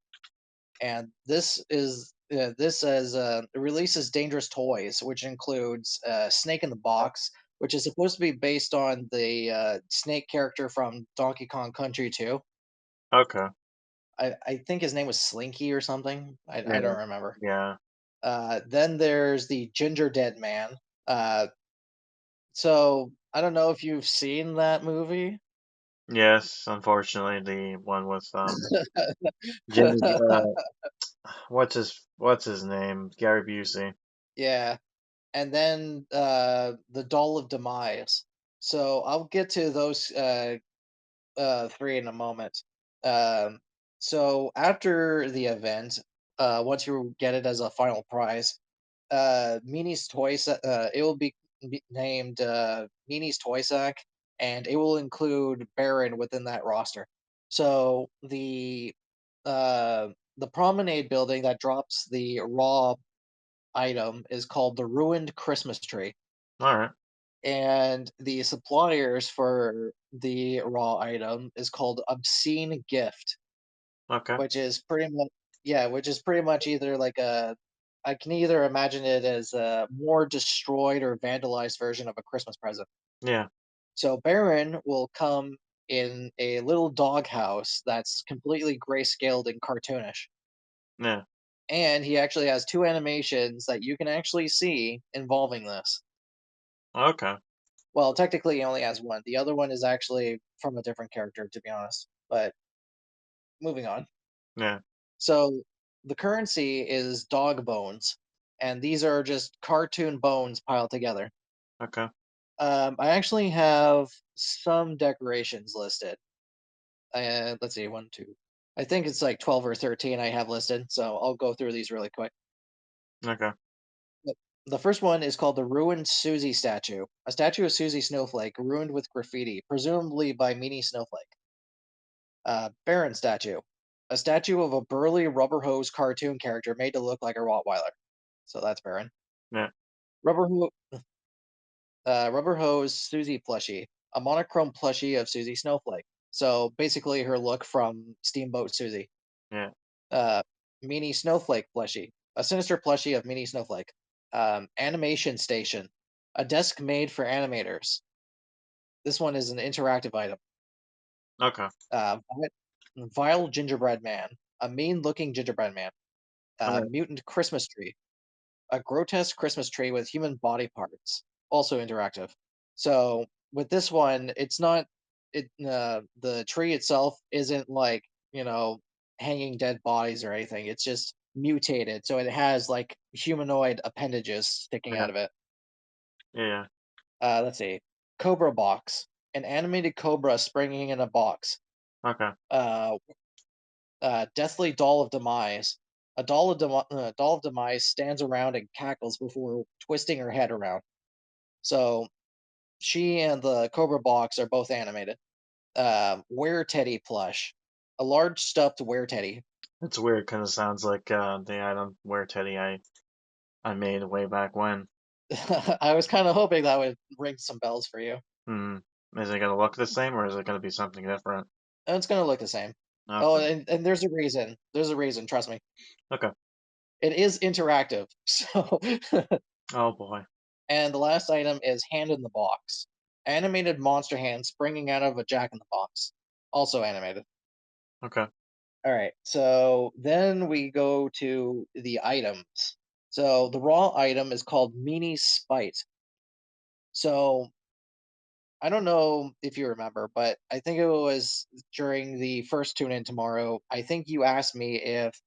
and this says it releases dangerous toys, which includes Snake in the Box, which is supposed to be based on the Snake character from Donkey Kong Country 2. okay, I think his name was Slinky or something. I yeah, don't remember. yeah, Then there's the Ginger Dead Man. Uh, so I don't know if you've seen that movie. Yes, unfortunately, the one with Jimmy. What's his name? Gary Busey. Yeah, and then the Doll of Demise. So I'll get to those three in a moment. Um, so after the event, once you get it as a final prize, Meanie's it will be named Meanie's Toy Sack, and it will include Baron within that roster. So the promenade building that drops the raw item is called the Ruined Christmas Tree, All right. and the suppliers for the raw item is called Obscene Gift, Okay. which is pretty much which is pretty much either like a I can either imagine it as a more destroyed or vandalized version of a Christmas present. Yeah. So Baron will come in a little doghouse that's completely grayscaled and cartoonish. Yeah. And he actually has two animations that you can actually see involving this. Okay. Well, technically, he only has one. The other one is actually from a different character, to be honest. But moving on. Yeah. So the currency is dog bones, and these are just cartoon bones piled together. Okay. I actually have some decorations listed. Let's see, one, two. I think it's like 12 or 13 I have listed, so I'll go through these really quick. Okay. The the first one is called the Ruined Susie statue, a statue of Susie Snowflake ruined with graffiti, presumably by Meanie Snowflake. Baron statue, a statue of a burly rubber hose cartoon character made to look like a Rottweiler. So that's Baron. Yeah. Rubber, Ho- Rubber hose Susie plushie, a monochrome plushie of Susie Snowflake. So basically her look from Steamboat Susie. Yeah. Uh, Meanie Snowflake plushie, a sinister plushie of Meanie Snowflake. Animation station, a desk made for animators. This one is an interactive item. Okay. Vile gingerbread man, a mean-looking gingerbread man. All right. Mutant Christmas tree, a grotesque Christmas tree with human body parts, also interactive. So with this one, it's not the tree itself isn't like hanging dead bodies or anything. It's just mutated, so it has like humanoid appendages sticking Yeah. out of it. Yeah. Let's see, Cobra box, an animated cobra springing in a box. Okay. Uh, Deathly Doll of Demise. Doll of Demise stands around and cackles before twisting her head around. So she and the Cobra box are both animated. Were Teddy plush, a large stuffed Were Teddy. It's weird because it sounds like the item where Teddy I made way back when. I was kind of hoping that would ring some bells for you. Hmm. Is it gonna look the same or is it gonna be something different? And it's gonna look the same. Oh, Okay. and there's a reason. There's a reason. Trust me. Okay. It is interactive. So Oh boy. And the last item is Hand in the Box. Animated monster hand springing out of a Jack in the Box. Also animated. Okay. All right. So then we go to the items. So the raw item is called Meanie's Spite. So I don't know if you remember, but I think it was during the first tune in tomorrow. I think you asked me if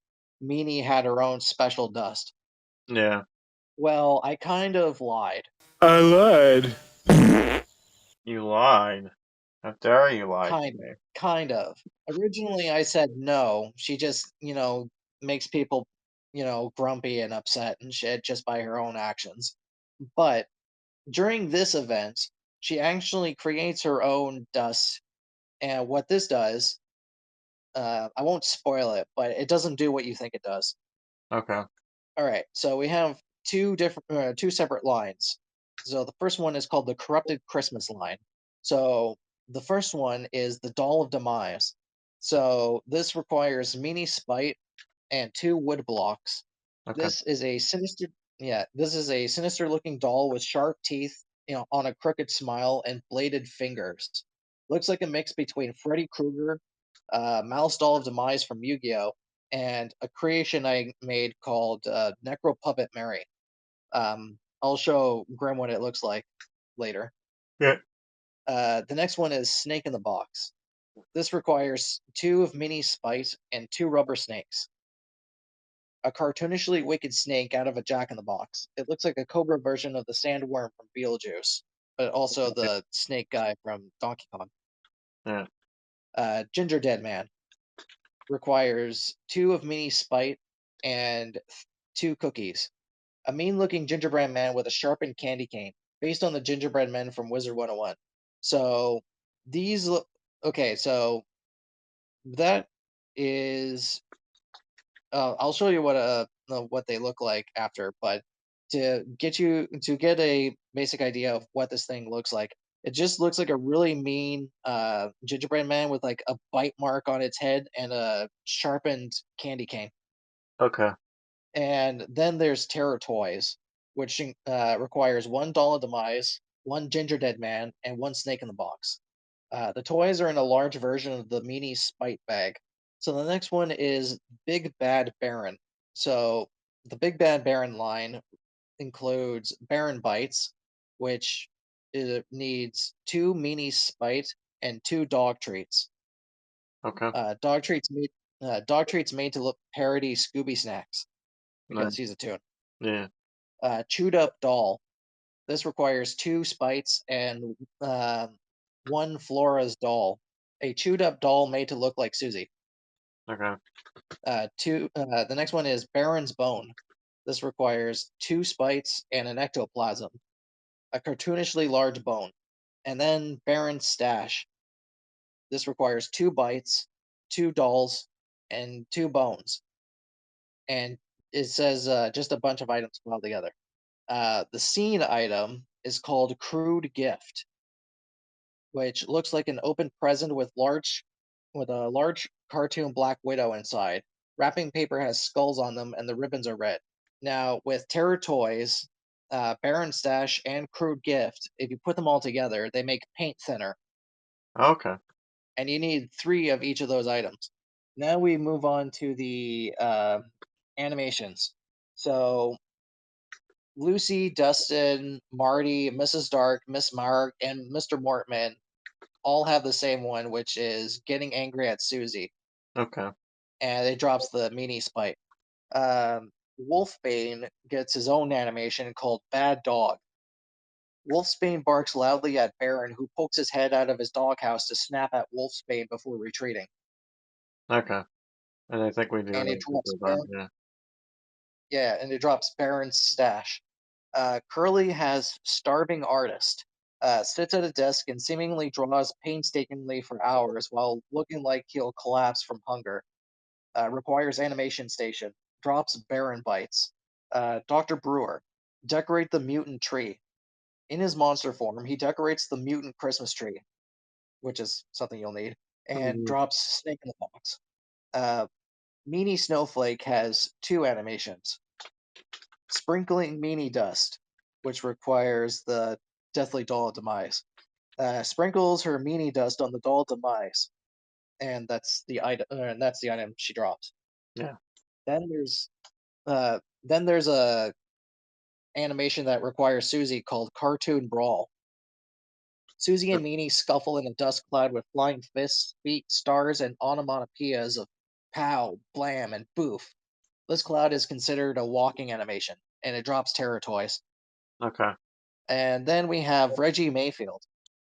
Meanie had her own special dust. Yeah. Well, I kind of lied. I lied. You lied. How dare you lie to Kind me? kind of. Originally, I said no. She just, makes people, grumpy and upset and shit just by her own actions. But during this event, she actually creates her own dust. And what this does, I won't spoil it, but it doesn't do what you think it does. Okay. All right, so we have two separate lines. So the first one is called the corrupted Christmas line. So the first one is the Doll of Demise. So this requires Meanie Spite and two wood blocks. Okay. This is a sinister, this is a sinister looking doll with sharp teeth, on a crooked smile and bladed fingers. Looks like a mix between Freddy Krueger, Mouse Doll of Demise from Yu-Gi-Oh, and a creation I made called Necro Puppet Mary. I'll show Grim what it looks like later. Yeah. The next one is Snake in the Box. This requires 2 of Mini Spite and 2 rubber snakes. A cartoonishly wicked snake out of a Jack in the Box. It looks like a cobra version of the sandworm from Beetlejuice, but also the snake guy from Donkey Kong. Yeah. Ginger Dead Man requires 2 of Mini Spite and 2 cookies. A mean-looking gingerbread man with a sharpened candy cane, based on the gingerbread men from Wizard 101. So these look okay. So that is. I'll show you what they look like after, but to get a basic idea of what this thing looks like, it just looks like a really mean gingerbread man with like a bite mark on its head and a sharpened candy cane. Okay. And then there's Terror Toys, which requires 1 doll of demise, 1 ginger dead man, and 1 snake in the box. The toys are in a large version of the Meanie Spite bag. So the next one is Big Bad Baron. So the Big Bad Baron line includes Baron Bites, which needs 2 Meanie Spite and 2 dog treats. Okay. Dog treats made to look parody Scooby Snacks because Nice. he's a Toon. Yeah. Chewed Up Doll. This requires 2 Spites and 1 Flora's doll. A chewed up doll made to look like Susie. Okay. The next one is Baron's Bone. This requires 2 Spites and an ectoplasm, a cartoonishly large bone. And then Baron's Stash. This requires 2 bites, 2 dolls, and 2 bones. And it says just a bunch of items piled together. The scene item is called Crude Gift, which looks like an open present with a large cartoon Black Widow inside. Wrapping paper has skulls on them, and the ribbons are red. Now, with Terror Toys, Baron Stash, and Crude Gift, if you put them all together, they make paint thinner, Okay. and you need 3 of each of those items. Now we move on to the animations. So Lucy, Dustin, Marty, Mrs. Dark, Miss Mark, and Mr. Mortman all have the same one, which is getting angry at Susie, Okay. and it drops the meanie spike. Wolfbane gets his own animation called Bad Dog. Wolfsbane barks loudly at Baron, who pokes his head out of his doghouse to snap at Wolfsbane before retreating. Okay. And I think we do And know it drops what those are. Yeah. and it drops Baron's stash. Curly has Starving Artist. Sits at a desk and seemingly draws painstakingly for hours while looking like he'll collapse from hunger. Requires animation station. Drops Baron bites. Dr. Brewer. Decorate the mutant tree. In his monster form, he decorates the mutant Christmas tree, which is something you'll need, and Mhm. drops Snake in the Box. Meanie Snowflake has 2 animations. Sprinkling Meanie Dust, which requires the Deathly Doll Demise. Sprinkles her Meanie Dust on the Doll Demise, and that's the item she drops. Yeah. Then there's a animation that requires Susie called Cartoon Brawl. Susie and Meanie scuffle in a dust cloud with flying fists, feet, stars, and onomatopoeias of pow, blam, and boof. This cloud is considered a walking animation, and it drops Terror Toys. Okay. And then we have Reggie Mayfield.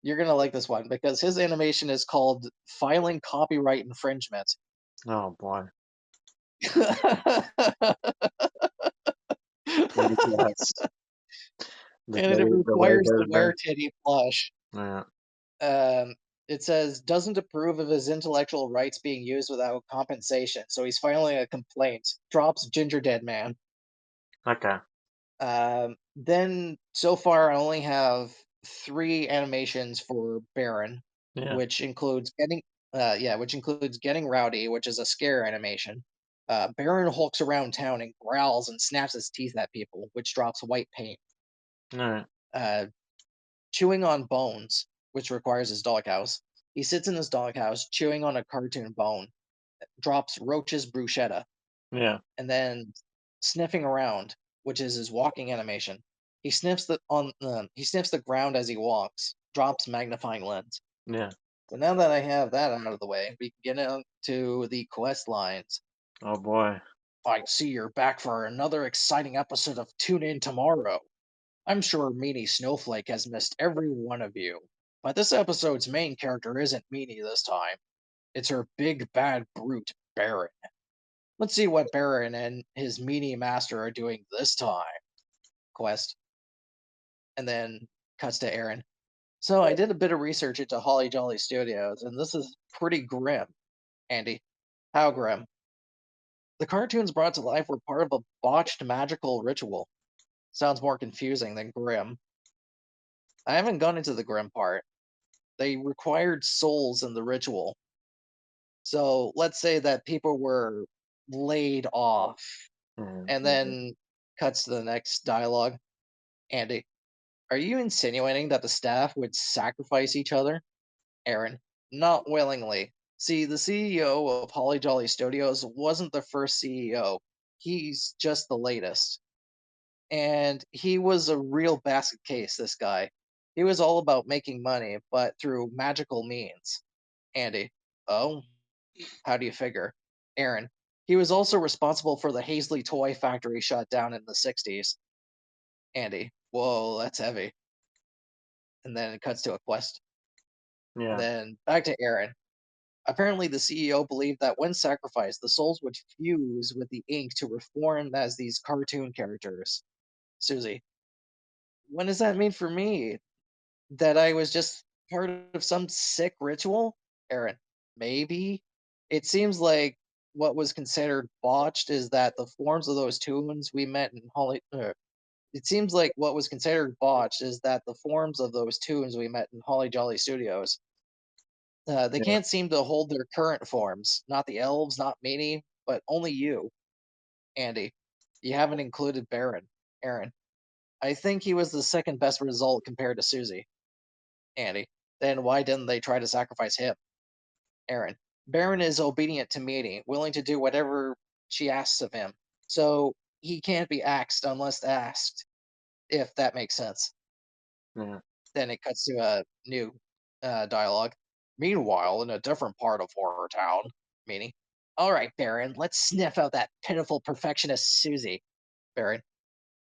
You're gonna like this one because his animation is called Filing Copyright Infringement. Oh boy. And Yes. it The way requires the version. Wear Titty plush. Yeah. Um, it says doesn't approve of his intellectual rights being used without compensation, so he's filing a complaint. Drops Ginger Dead Man. Okay. Then so far I only have 3 animations for Baron, Yeah. which includes getting rowdy, which is a scare animation. Baron hulks around town and growls and snaps his teeth at people, which drops white paint. All right. Chewing on bones, which requires his doghouse. He sits in his doghouse chewing on a cartoon bone, drops Roach's bruschetta, Yeah. and then sniffing around, which is his walking animation. He sniffs the ground as he walks, drops magnifying lens. Yeah. So now that I have that out of the way, we can get into the quest lines. Oh boy. I see you're back for another exciting episode of Tune In Tomorrow. I'm sure Meanie Snowflake has missed every one of you. But this episode's main character isn't Meanie this time. It's her big bad brute, Baron. Let's see what Baron and his Meanie master are doing this time. Quest. And then cuts to Aaron. So I did a bit of research into Holly Jolly Studios, and this is pretty grim. Andy, how grim? The cartoons brought to life were part of a botched magical ritual. Sounds more confusing than grim. I haven't gone into the grim part. They required souls in the ritual. So let's say that people were laid off, and then cuts to the next dialogue. Andy, are you insinuating that the staff would sacrifice each other? Aaron, not willingly. See, the CEO of Holly Jolly Studios wasn't the first CEO. He's just the latest. And he was a real basket case, this guy. He was all about making money, but through magical means. Andy, oh, how do you figure? Aaron, he was also responsible for the Hazley toy factory shut down in the 60s. Andy, whoa, that's heavy. And then it cuts to a quest. Yeah. Then back to Aaron. Apparently, the CEO believed that when sacrificed, the souls would fuse with the ink to reform as these cartoon characters. Susie, what does that mean for me? That I was just part of some sick ritual? Aaron, maybe. It seems like what was considered botched is that the forms of those tunes we met in Holly. It seems like what was considered botched is that the forms of those tunes we met in Holly Jolly Studios. They Yeah. can't seem to hold their current forms. Not the elves, not Meanie, but only you, Andy. You haven't included Baron, Aaron. I think he was the second best result compared to Susie. Andy. Then why didn't they try to sacrifice him? Aaron. Baron is obedient to Meanie, willing to do whatever she asks of him. So he can't be axed unless asked, if that makes sense. Yeah. Then it cuts to a new dialogue. Meanwhile, in a different part of Horror Town, Meanie. All right, Baron, let's sniff out that pitiful perfectionist Susie. Baron.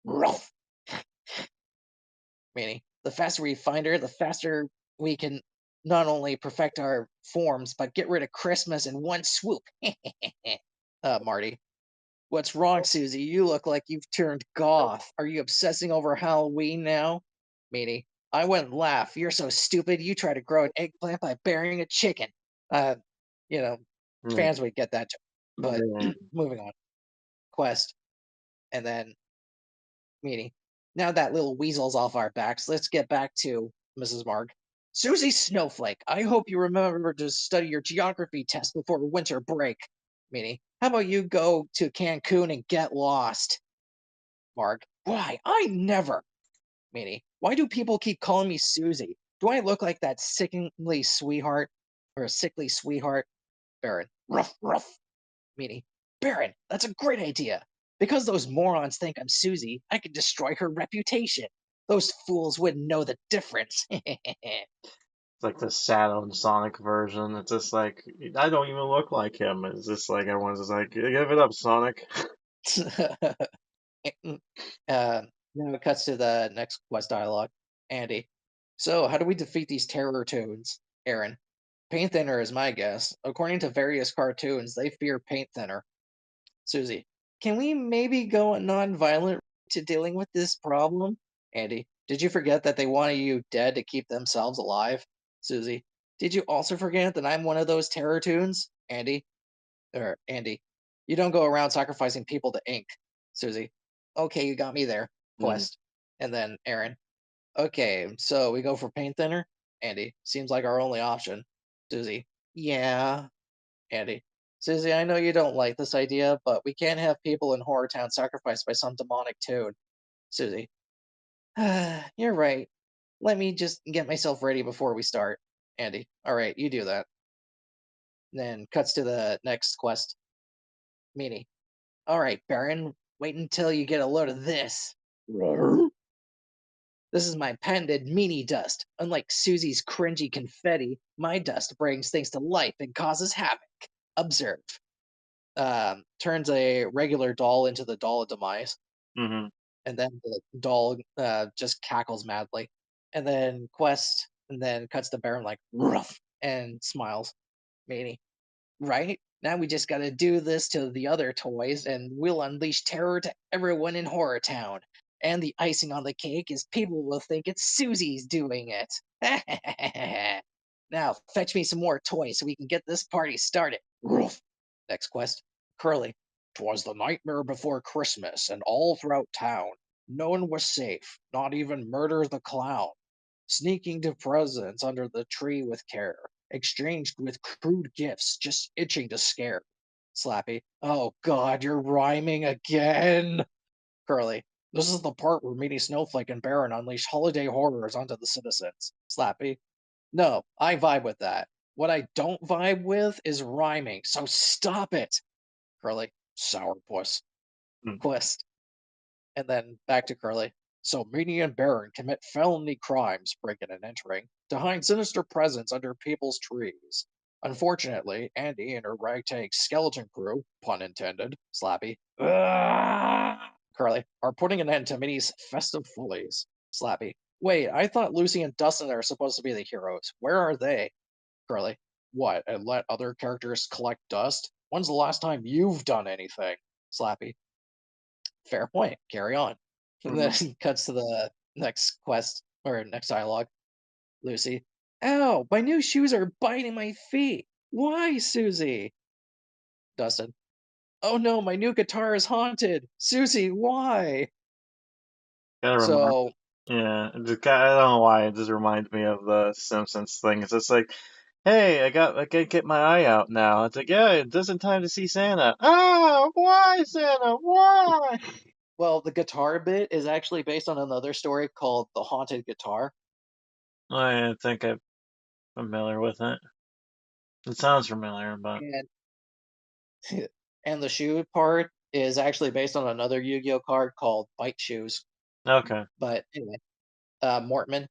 Ruff. Meanie. The faster we find her, the faster we can not only perfect our forms, but get rid of Christmas in one swoop. Marty. What's wrong, Susie? You look like you've turned goth. Are you obsessing over Halloween now? Meanie. I wouldn't laugh. You're so stupid. You try to grow an eggplant by burying a chicken. Uh, you know, Yeah. fans would get that joke. But Yeah. moving on. Quest. And then Meanie. Now that little weasel's off our backs, let's get back to Mrs. Mark. Susie Snowflake, I hope you remember to study your geography test before winter break. Meanie, how about you go to Cancun and get lost? Mark, why? I never. Meanie, why do people keep calling me Susie? Do I look like that sickeningly sweetheart? Or a sickly sweetheart? Baron, ruff, ruff. Meanie, Baron, that's a great idea. Because those morons think I'm Susie, I could destroy her reputation. Those fools wouldn't know the difference. It's like the Shadow and Sonic version. It's just like I don't even look like him. It's just like everyone's just like, give it up, Sonic. Now it cuts to the next quest dialogue. Andy. So, how do we defeat these terror tunes? Aaron. Paint thinner is my guess. According to various cartoons, they fear paint thinner. Susie. Can we maybe go a non-violent to dealing with this problem? Andy. Did you forget that they wanted you dead to keep themselves alive? Susie. Did you also forget that I'm one of those terror tunes? Andy. You don't go around sacrificing people to ink. Susie. Okay, you got me there. Mm. Quest. And then Aaron. Okay, so we go for paint thinner? Andy. Seems like our only option. Susie. Yeah. Andy. Susie, I know you don't like this idea, but we can't have people in Horror Town sacrificed by some demonic toad. Susie. You're right. Let me just get myself ready before we start. Andy. All right, you do that. Then cuts to the next quest. Meanie. All right, Baron, wait until you get a load of this. This is my patented meanie dust. Unlike Susie's cringy confetti, my dust brings things to life and causes havoc. Observe. Turns a regular doll into the doll of demise, Mm-hmm. and then the doll just cackles madly, and then Quest, and then cuts to Baron like rough and smiles. Meanie, right? Now we just gotta do this to the other toys, and we'll unleash terror to everyone in Horror Town. And the icing on the cake is people will think it's Susie's doing it. Now, fetch me some more toys so we can get this party started. Roof. Next quest. Curly. 'Twas the nightmare before Christmas, and all throughout town, no one was safe, not even Murder the Clown. Sneaking to presents under the tree with care, exchanged with crude gifts, just itching to scare. Slappy. Oh god, you're rhyming again. Curly. This is the part where Meanie Snowflake and Baron unleash holiday horrors onto the citizens. Slappy. No, I vibe with that. What I don't vibe with is rhyming, so stop it. Curly. Sourpuss. Mm. Quest. And then back to Curly. So Meanie and Baron commit felony crimes, breaking and entering, to hide sinister presents under people's trees. Unfortunately, Andy and her ragtag skeleton crew, pun intended, Slappy, Curly, are putting an end to Minnie's festive follies. Slappy, wait, I thought Lucy and Dustin are supposed to be the heroes. Where are they? Curly, what, and let other characters collect dust? When's the last time you've done anything? Slappy, fair point. Carry on. And then Mm-hmm. cuts to the next quest or next dialogue. Lucy. Ow, my new shoes are biting my feet. Why, Susie? Dustin. Oh no, my new guitar is haunted. Susie, why? Gotta remind. So, Yeah, I don't know why. It just reminds me of the Simpsons thing. It's just like, hey, I gotta get my eye out now. It's like, yeah, it isn't time to see Santa. Ah, why, Santa? Why? well, the guitar bit is actually based on another story called The Haunted Guitar. I think I'm familiar with it. It sounds familiar, but And and the shoe part is actually based on another Yu-Gi-Oh card called Bite Shoes. okay. But anyway, Mortman.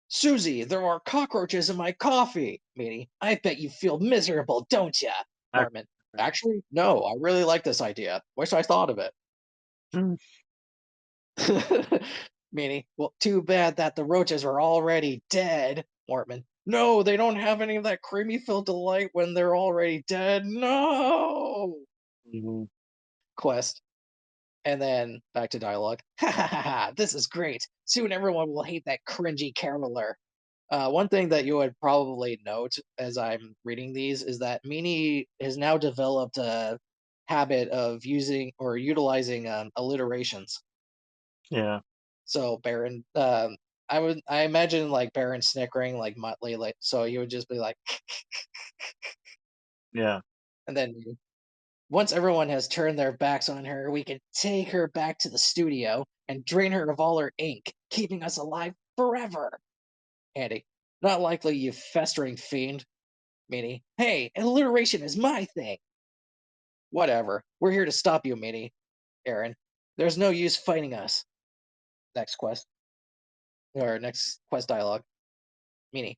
Susie, there are cockroaches in my coffee. Meanie, I bet you feel miserable, don't ya? I- Mortman, actually, no, I really like this idea. Wish I thought of it. Mm, Meanie, well, too bad that the roaches are already dead. Mortman, no, they don't have any of that creamy filled delight when they're already dead. No! mhm. Quest. And then back to dialogue. Ha ha ha ha, this is great. Soon everyone will hate that cringy caroler. One thing that you would probably note as I'm reading these is that Meanie has now developed a habit of using or utilizing alliterations. Yeah, So Baron, I imagine like Baron snickering like Muttley, like so he would just be like, yeah, and then once everyone has turned their backs on her, we can take her back to the studio and drain her of all her ink, keeping us alive forever. Andy, not likely, you festering fiend. Meanie, hey, alliteration is my thing. Whatever. We're here to stop you, Meanie. Aaron, there's no use fighting us. Next quest. Or next quest dialogue. Meanie,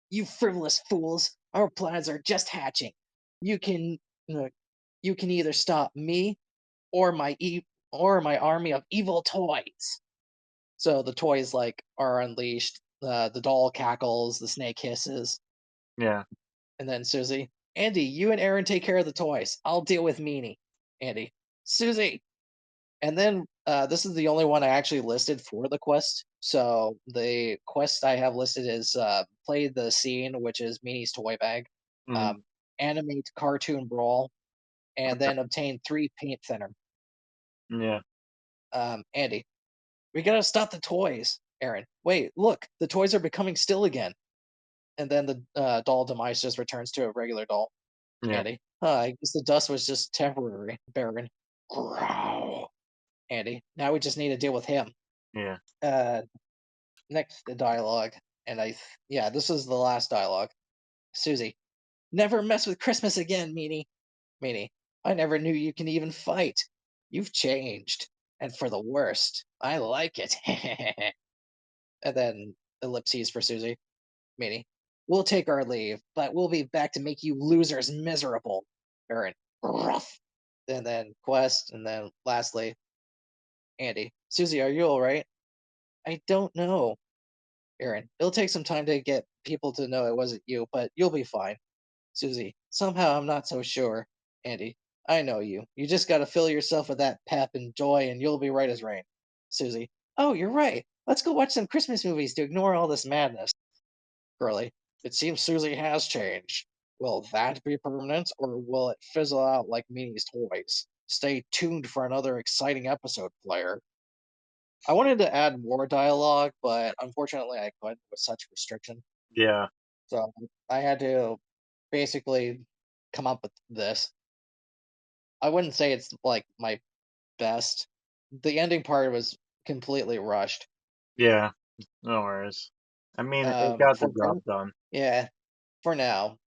you frivolous fools. Our plans are just hatching. You can, uh, you can either stop me or or my army of evil toys. So the toys like are unleashed. The doll cackles, the snake hisses, yeah. and then Susie, Andy, you and Aaron take care of the toys. I'll deal with Meanie. Andy, Susie, and then this is the only one I actually listed for the quest. So the quest I have listed is play the scene, which is Meanie's toy bag, Mm, um, animate cartoon brawl, and okay. then obtain 3 paint thinner. Yeah, Andy, we gotta stop the toys. Aaron, wait, look, the toys are becoming still again. And then the doll demise just returns to a regular doll. yeah, Andy, I guess the dust was just temporary. Baron, growl. Andy, now we just need to deal with him. yeah. Uh, next the dialogue, and yeah, this is the last dialogue. Susie, never mess with Christmas again, Meanie. Meanie, I never knew you can even fight. You've changed, and for the worst. I like it. And then ellipses for Susie. Meaning, we'll take our leave, but we'll be back to make you losers miserable. Aaron, rough. And then Quest, and then lastly, Andy. Susie, are you all right? I don't know. Aaron, it'll take some time to get people to know it wasn't you, but you'll be fine. Susie, somehow I'm not so sure. Andy, I know you. You just gotta fill yourself with that pep and joy, and you'll be right as rain. Susie, oh, you're right. Let's go watch some Christmas movies to ignore all this madness. Curly, it seems Susie has changed. Will that be permanent, or will it fizzle out like Meanie's toys? Stay tuned for another exciting episode, player. I wanted to add more dialogue, but unfortunately I couldn't with such restriction. Yeah. So I had to basically come up with this. I wouldn't say it's like my best. The ending part was completely rushed. Yeah. No worries. I mean, it got the For job done. yeah, for now.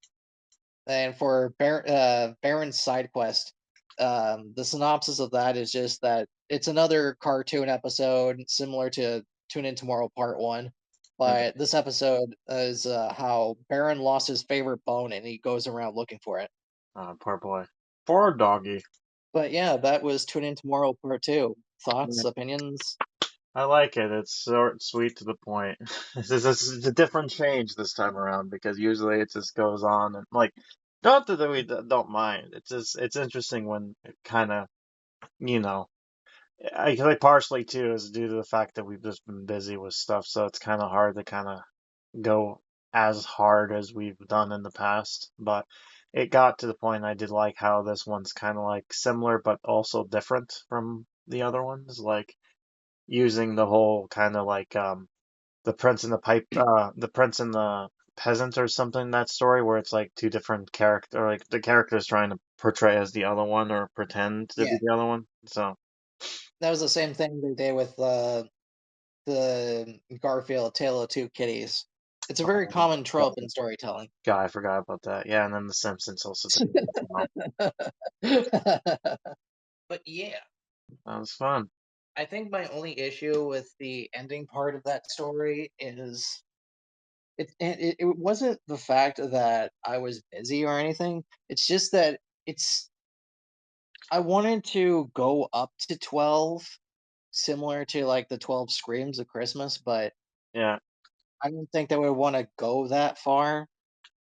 And for Baron's side quest, the synopsis of that is just that it's another cartoon episode similar to Tune In Tomorrow Part 1. But this episode is how Baron lost his favorite bone and he goes around looking for it. Poor boy. Poor doggy. But yeah, that was Tune In Tomorrow Part 2. Yeah. Thoughts, opinions? I like it. It's short, sweet, to the point. It's a different change this time around because usually it just goes on and like, not that we don't mind. It's interesting when it kind of, you know, I think partially too is due to the fact that we've just been busy with stuff, so it's kind of hard to kind of go as hard as we've done in the past. But it got to the point I did like how this one's kind of like similar but also different from the other ones, like using the whole kind of like the prince and the pipe, the prince and the peasant or something, that story where it's like two different character, like the characters trying to portray as the other one or pretend to be Yeah, the other one. So that was the same thing they did with the Garfield Tale of Two Kitties. It's a very common trope in storytelling. God, I forgot about that. Yeah, and then The Simpsons also did it as well. But yeah, That was fun. I think my only issue with the ending part of that story is it wasn't the fact that I was busy or anything. It's just that it's I wanted to go up to 12, similar to like the 12 Screams of Christmas, but Yeah, I don't think they would want to go that far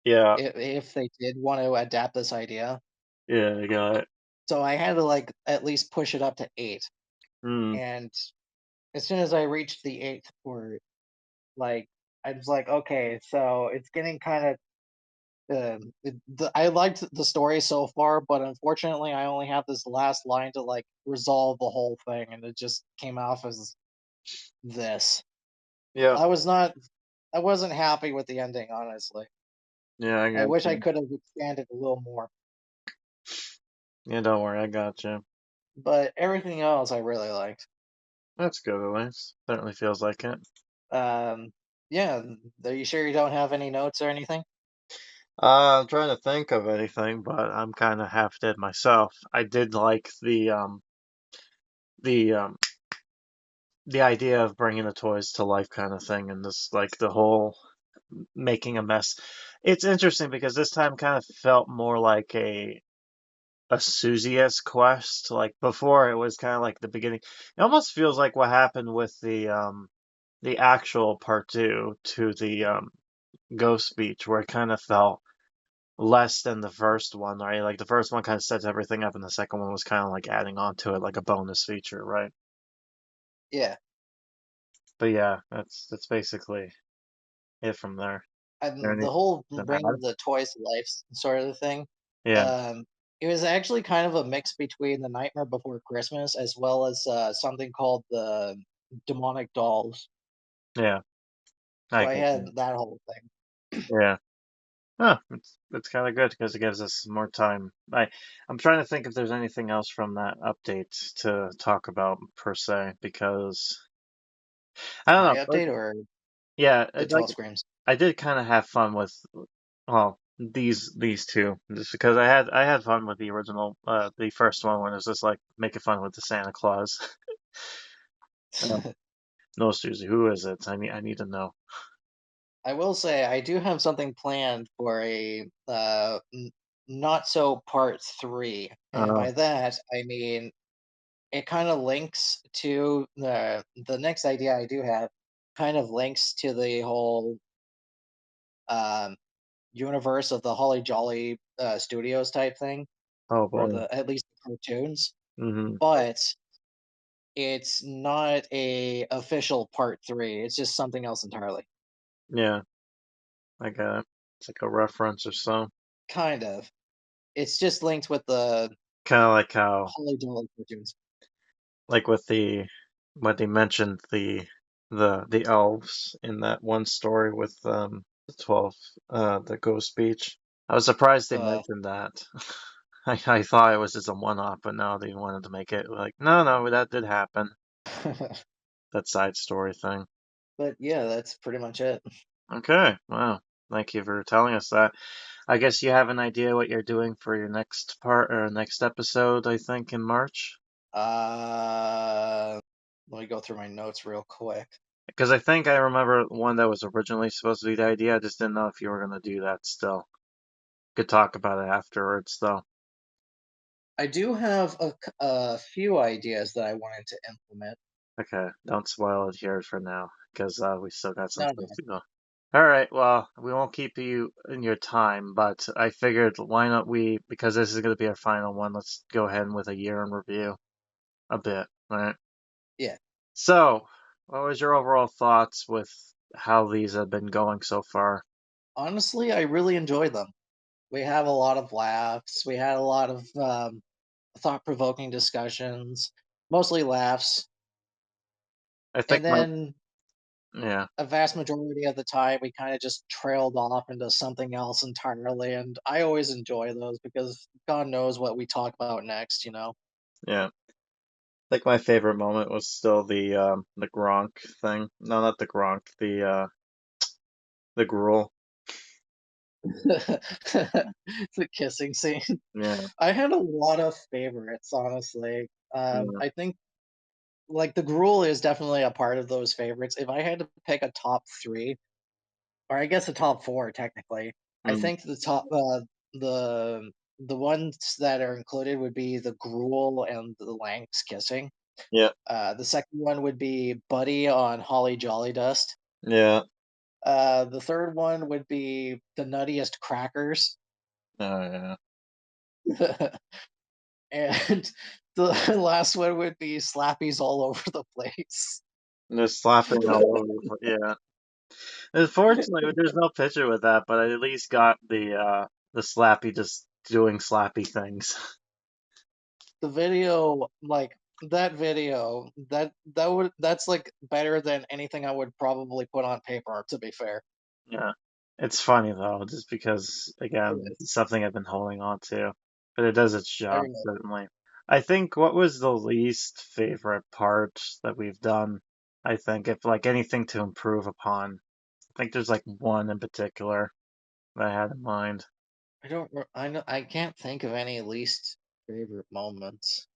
yeah, if they did want to adapt this idea. yeah, I got it. So I had to like at least push it up to 8. Hmm. And as soon as I reached the 8th word, like I was like, okay, so it's getting kind of I liked the story so far, but unfortunately, I only have this last line to like resolve the whole thing, and it just came off as this. Yeah, I was not, I wasn't happy with the ending, honestly. yeah, I I got wish I you. could have expanded a little more, Yeah, don't worry, I got you. but everything else I really liked. That's good, at least. Certainly feels like it. Um, yeah, are you sure you don't have any notes or anything? I'm trying to think of anything, but I'm kind of half dead myself. I did like the the idea of bringing the toys to life kind of thing, and this like the whole making a mess. It's interesting because this time kind of felt more like a Susie-esque quest. Like before, it was kind of like the beginning. It almost feels like what happened with the actual part two to the ghost speech, where it kind of felt less than the first one, right? Like the first one kind of sets everything up, and the second one was kind of like adding on to it, like a bonus feature, right? Yeah, But yeah, that's basically it from there. There and anything the whole to bringing add? the toys to life sort of the thing. Yeah, Um, it was actually kind of a mix between the Nightmare Before Christmas as well as something called the Demonic Dolls. yeah, So I I get had that. that whole thing. Yeah. Huh, it's kind of good because it gives us more time. I'm trying to think if there's anything else from that update to talk about per se because I don't My know. Like, update or yeah, the 12 Screams? I did kind of have fun with well these two just because I had fun with the original the first one when it was just like making fun with the Santa Claus. Uh, No, Susie, who is it? I need to know. I will say I do have something planned for a not so part 3, and Oh, by that I mean it kind of links to the next idea I do have. Kind of links to the whole um, universe of the Holly Jolly Studios type thing, oh or boy. the at least the cartoons, Mm-hmm. but it's not a official part 3. It's just something else entirely. Yeah, I got it. It's like a reference or so. Kind of. It's just linked with the Kind of like how, Holly Jolly cartoons. like with the, what they mentioned the elves in that one story with the 12 the ghost speech. I was surprised they Uh, mentioned that. I thought it was just a one-off, but now they wanted to make it like, no, that did happen. That side story thing. but yeah, that's pretty much it. Okay, wow. Thank you for telling us that. I guess you have an idea what you're doing for your next part or next episode, I think, in March? Uh, Let me go through my notes real quick. Because I think I remember one that was originally supposed to be the idea. I just didn't know if you were going to do that still. Could talk about it afterwards, though. I do have a few ideas that I wanted to implement. Okay, don't spoil it here for now, because we still got some No, stuff no. to go. All right, well, we won't keep you in your time, but I figured why not we, because this is going to be our final one, let's go ahead with a year in review a bit, all right? Yeah. So, what was your overall thoughts with how these have been going so far? Honestly, I really enjoyed them. We have a lot of laughs. We had a lot of thought-provoking discussions, mostly laughs, I think and my, then yeah, a vast majority of the time we kind of just trailed off into something else entirely. And I always enjoy those because God knows what we talk about next, you know. yeah. I think my favorite moment was still the Gronk thing. No, not the Gronk, the gruel. The kissing scene. Yeah, I had a lot of favorites, honestly. yeah. I think like the gruel is definitely a part of those favorites. If I had to pick a top 3, or I guess a top 4 technically, I Mm, think the the ones that are included would be the gruel and the Lanks kissing. yeah, The second one would be Buddy on Holly Jolly Dust. yeah. The third one would be the nuttiest crackers. Oh, yeah. And the last one would be Slappies all over the place. And they're slapping all over yeah. Unfortunately, there's no picture with that, but I at least got the Slappy just doing Slappy things. The video, like that video, that's like better than anything I would probably put on paper, to be fair. Yeah. It's funny though, just because It again, is. it's something I've been holding on to. But it does its I job, don't know. certainly. I think what was the least favorite part that we've done, I think, if like anything to improve upon, I think there's like one in particular that I had in mind. I don't. I know. I can't think of any least favorite moments.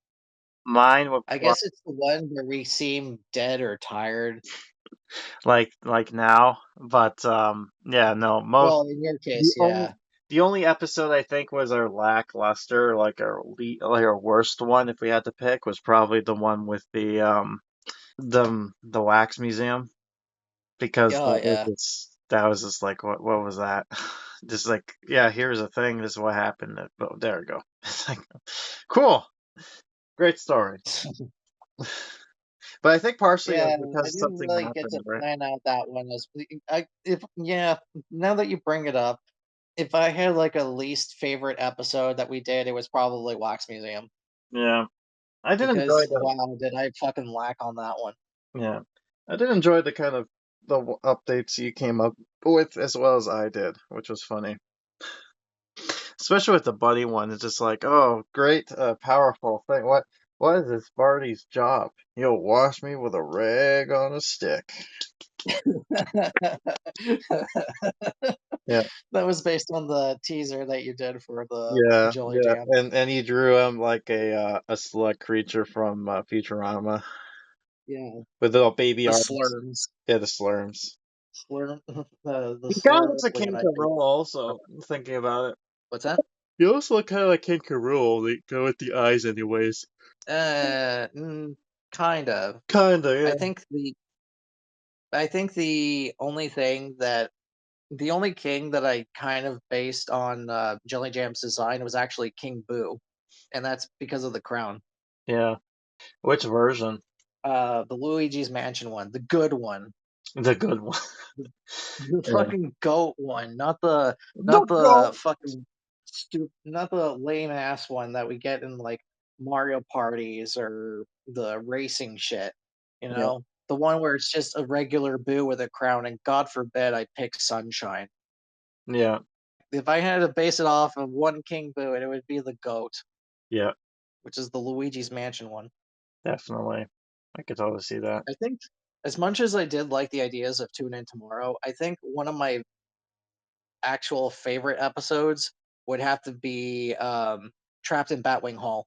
Mine would I guess it's the one where we seem dead or tired. like now, but yeah, no, most Well, in your the case, only yeah. the only episode I think was our lackluster, like our worst one if we had to pick was probably the one with the wax museum because Oh, yeah. that was just like what was that? Just like yeah, here's a thing, this is what happened. Oh, there we go. It's like cool, great story. But I think partially it Yeah, was I because didn't something really get happened, to right? plan out that one as I if yeah, now that you bring it up, if I had like a least favorite episode that we did, it was probably Wax Museum Yeah, I did enjoy because the wow, did I fucking lack on that one. yeah, I did enjoy the kind of updates you came up with as well as I did, which was funny. Especially with the buddy one, it's just like, oh, great, powerful thing. What is this Barty's job? He'll wash me with a rag on a stick. Yeah, That was based on the teaser that you did for the Jolly yeah, Jam. and he drew him like a slug creature from Futurama. Yeah, with little baby the arms. slurms. Yeah, the slurms. Slurm, the He kind of looks slurm like King land, I think. Carol also, thinking about it. What's that? He also look kind of like King Carol. They go with the eyes anyways. Mm, kind of. Kinda, I yeah. think the I think the only king that I kind of based on Jelly Jam's design was actually King Boo, and that's because of the crown. Yeah. Which version? The Luigi's Mansion one, the good one, The good one. the Yeah. fucking goat one, The not the goat. fucking not the lame ass one that we get in like Mario parties or the racing shit. You Yeah. know, the one where it's just a regular Boo with a crown, and God forbid I pick Sunshine. Yeah. If I had to base it off of one King Boo, it would be the goat, Yeah. which is the Luigi's Mansion one. Definitely. I could totally see that. I think as much as I did like the ideas of Tune In Tomorrow, I think one of my actual favorite episodes would have to be Trapped in Batwing Hall.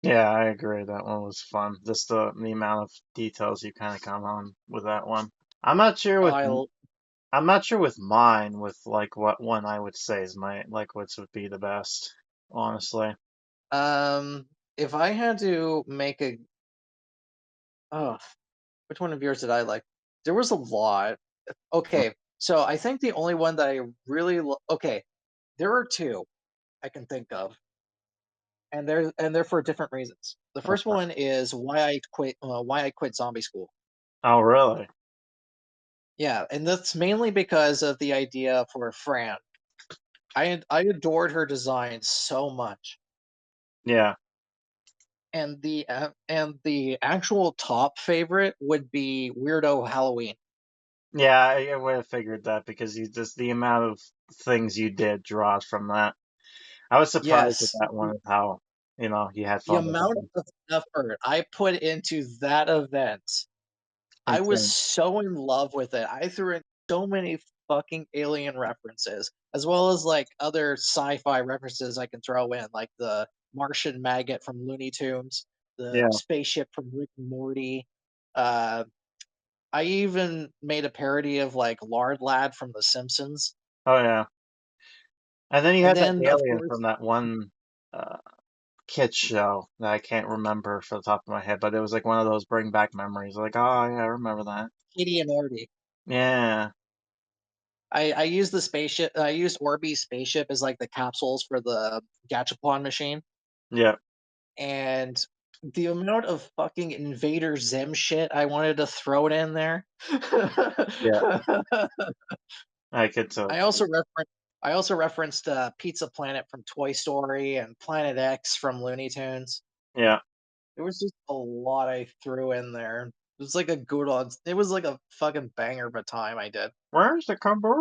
Yeah, I agree. That one was fun. Just the amount of details you kind of come on with that one. I'm not sure with I I'm not sure with mine with like what one I would say is my like which would be the best, honestly. if I had to make a oh, which one of yours did I like? There was a lot. Okay, so I think the only one that I really okay, there are two I can think of, and they're for different reasons. The first Okay. one is why I quit zombie school. Oh, really? Yeah, and that's mainly because of the idea for Fran. I adored her design so much, Yeah. and the actual top favorite would be Weirdo Halloween. Yeah, I would have figured that because you just the amount of things you did draws from that. I was surprised with Yes, that one of how, you had the fun with amount it. of effort I put into that event, I was Insane. so in love with it. I threw in so many fucking alien references, as well as like other sci-fi references I can throw in, like the Martian maggot from Looney Tunes, the Yeah. spaceship from Rick and Morty. Uh, I even made a parody of like Lard Lad from The Simpsons, Oh yeah. And then you and had that then of alien course, from that one uh kids show that I can't remember for the top of my head, but it was like one of those bring back memories. Like, oh yeah, I remember that. Kitty and Orby. Yeah. I used the spaceship. I used Orby's spaceship as like the capsules for the Gachapon machine. Yeah. And the amount of fucking Invader Zim shit I wanted to throw it in there. Yeah. I could I totally see. also referenced I also referenced Pizza Planet from Toy Story and Planet X from Looney Tunes. Yeah. There was just a lot I threw in there. It was like a good on. It was like a fucking banger of a time I did. Where's the Cumber?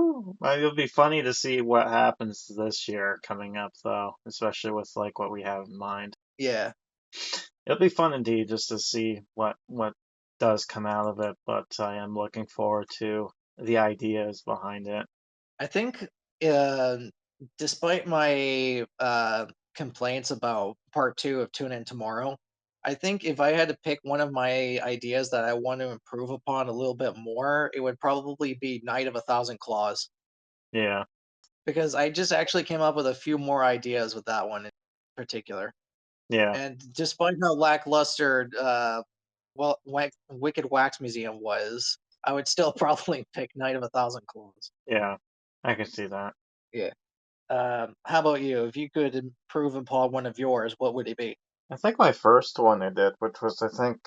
It'll be funny to see what happens this year coming up, though, especially with like what we have in mind. Yeah, It'll be fun indeed just to see what does come out of it, but I am looking forward to the ideas behind it. I think uh, despite my complaints about part two of Tune In Tomorrow, I think if I had to pick one of my ideas that I want to improve upon a little bit more, it would probably be Night of a Thousand Claws. Yeah, Because I just actually came up with a few more ideas with that one in particular. yeah, And despite how lackluster Wicked Wax Museum was, I would still probably pick Night of a Thousand Claws. yeah. I can see that. Yeah. How about you? If you could improve upon one of yours, what would it be? I think my first one I did, which was I think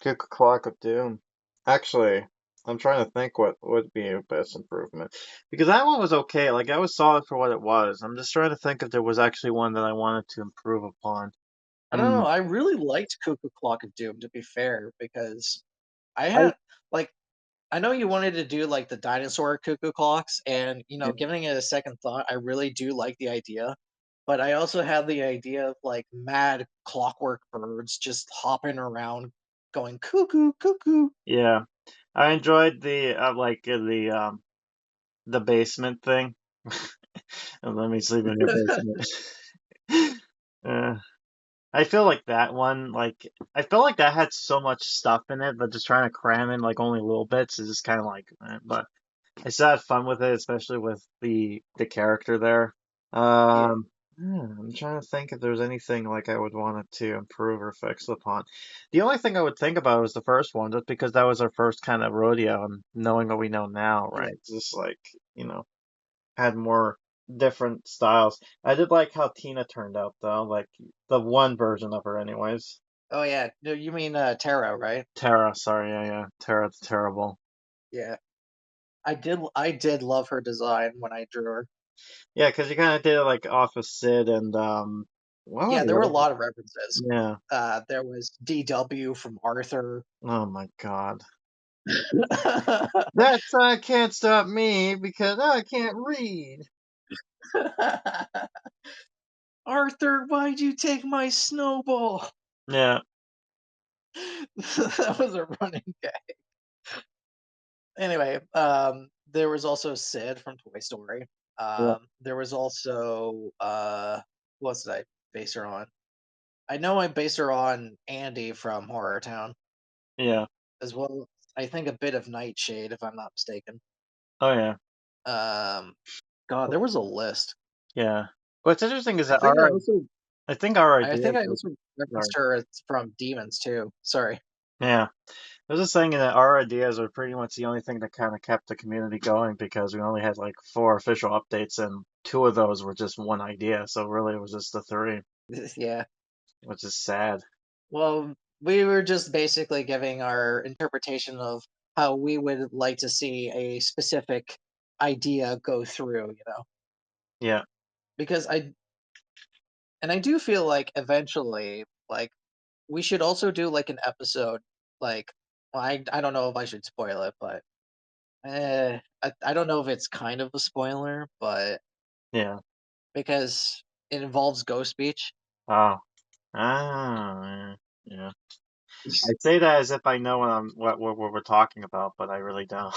Cook Clock of Doom. Actually, I'm trying to think what would be a best improvement. Because that one was okay, like I was solid for what it was. I'm just trying to think if there was actually one that I wanted to improve upon. I don't know. Hmm. I really liked Cuckoo Clock of Doom, to be fair, because I I had like I know you wanted to do like the dinosaur cuckoo clocks, and giving it a second thought, I really do like the idea. But I also had the idea of like mad clockwork birds just hopping around, going cuckoo, cuckoo. yeah. I enjoyed the basement thing. And let me sleep in your basement. I feel like that one, I feel like that had so much stuff in it, but just trying to cram in like only little bits is just kind of like, but I still had fun with it, especially with the character there. Yeah. I'm trying to think if there's anything like I would want it to improve or fix upon. The only thing I would think about was the first one, just because that was our first kind of rodeo and knowing what we know now, Yeah. right? Just like, had more different styles. I did like how Tina turned out though, like the one version of her anyways. Oh yeah. No, you mean Tara, right? Tara, sorry, yeah. Tara the Terrible. Yeah. I did love her design when I drew her. Yeah, because you kind of did it like off of Sid and what were Yeah, the there were a other? lot of references. Yeah. There was DW from Arthur. Oh my God. That can't stop me because I can't read. Arthur, why'd you take my snowball? Yeah, That was a running gag. Anyway, there was also Sid from Toy Story. yeah, There was also what did I base her on? I know I based her on Andy from Horror Town, yeah. as well as I think a bit of Nightshade, if I'm not mistaken. Oh yeah, Um, God, there was a list. yeah. What's interesting is I that think our, I think our I ideas think I were, also sorry. referenced her from Demons too. Sorry. Yeah. I was just saying that our ideas are pretty much the only thing that kind of kept the community going because we only had like 4 official updates and 2 of those were just one idea. So really it was just the 3, Yeah. which is sad. Well, we were just basically giving our interpretation of how we would like to see a specific idea go through, Yeah. because I do feel like eventually, like, we should also do like an episode, like, well, I don't know if I should spoil it, but I don't know if it's kind of a spoiler, but Yeah. because it involves Ghost Beach. Oh. Ah. Yeah. I say that as if I know what we're talking about, but I really don't.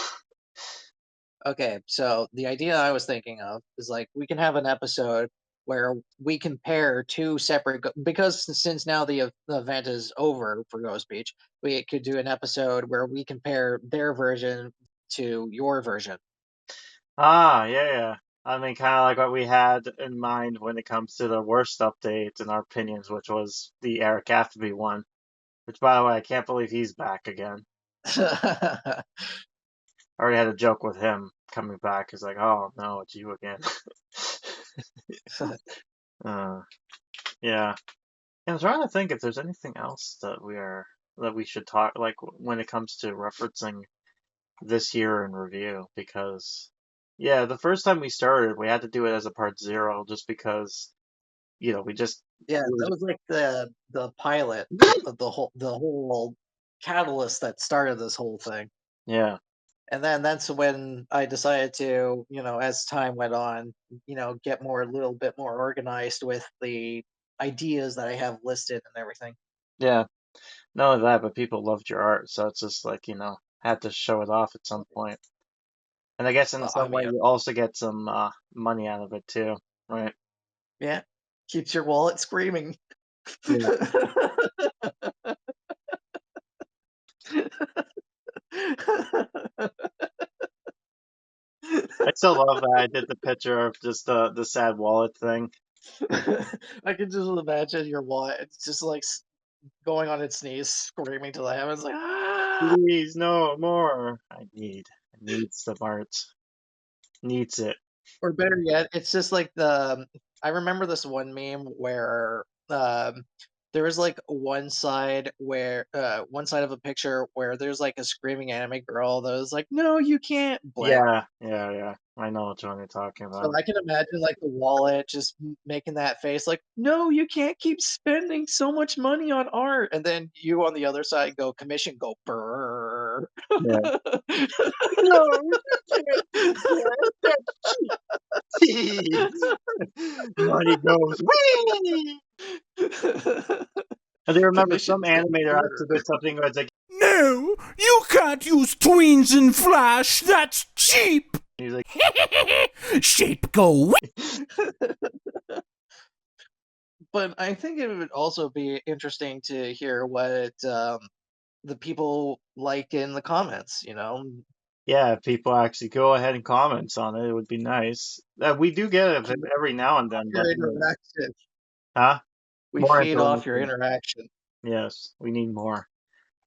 Okay, so the idea I was thinking of is like we can have an episode where we compare two separate because since now the event is over for Ghost Beach, we could do an episode where we compare their version to your version. Ah, yeah. I mean, kind of like what we had in mind when it comes to the worst update in our opinions, which was the Eric Appleby one. Which, by the way, I can't believe he's back again. I already had a joke with him coming back. He's like, "Oh no, it's you again." uh, yeah. And I'm trying to think if there's anything else that we should talk like when it comes to referencing this year in review because yeah, the first time we started, we had to do it as a part 0 just because we just Yeah, it that was was like the pilot of the whole catalyst that started this whole thing. yeah, And then that's when I decided to, as time went on, get a little bit more organized with the ideas that I have listed and everything. yeah. Not only that, but people loved your art, so it's just like, had to show it off at some point. And I guess in I some way mean, you also get some money out of it too, right? yeah, keeps your wallet screaming. Yeah. I still love that I did the picture of just the sad wallet thing. I can just imagine your wallet. It's just like going on its knees, screaming to the heavens, like ah. Please, no more. I need some art. Needs it. Or better yet, it's just like I remember this one meme where there was like one side of a picture where there's like a screaming anime girl that was like, "No, you can't," blip. Yeah. I know which one you're talking So about. I can imagine like the wallet just making that face, like, "No, you can't keep spending so much money on art," and then you on the other side go commission, go brrr. Yeah. No, you can't do that. That's cheap. Money goes wee. I do remember some Commissions go animator brrr. actually did something where it's like No, you can't use tweens in Flash. That's cheap. he's like Shape go. But I think it would also be interesting to hear what the people like in the comments. Yeah, if people actually go ahead and comments on it, it would be nice. We do get it every now and then, but Your interaction. huh? We More feed off your interaction. interaction. Yes, we need more.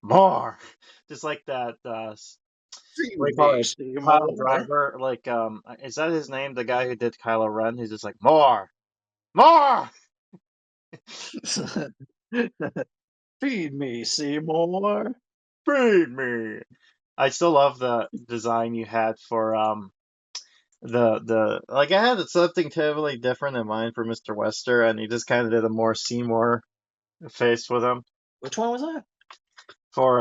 More. Just like that. Feed What do you call me, it? Pile Seymour. driver. Like, is that his name? The guy who did Kylo Ren. He's just like more, more. Feed me, Seymour. Feed me. I still love the design you had for the like I had something totally different in mind for Mr. Wester, and he just kind of did a more Seymour face with him Which one was that? for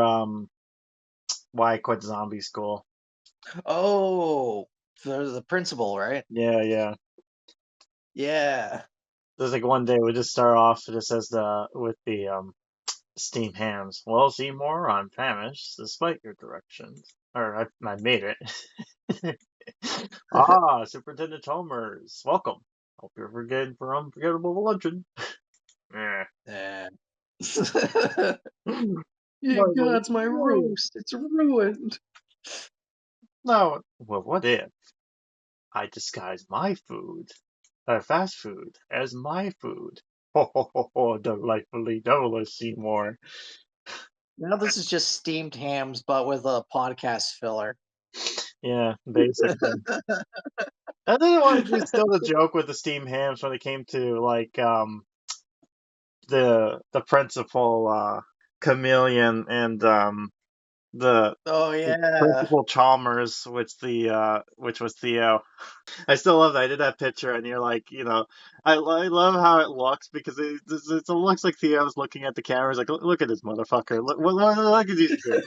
Why I Quit Zombie School. Oh, the principal, right? Yeah. Yeah. There's like one day we just start off just as with the steamed hams. Well, Seymour, I'm famished despite your directions. Or I made it. Superintendent Chalmers, welcome. Hope you're forgetting for unforgettable luncheon. Eh. Yeah. No, You got my no. roast. It's ruined. No. Well, what if I disguise my food, fast food, as my food? Ho ho ho ho! Delightfully devilish, Seymour. Now this is just steamed hams, but with a podcast filler. Yeah, basically. I didn't want to do still the joke with the steamed hams when it came to like the principal chameleon and the Oh yeah. principal Chalmers, which was Theo. I still love that. I did that picture, and you're like, I love how it looks because it looks like Theo's looking at the camera. He's like, look at this motherfucker. Look at these shit.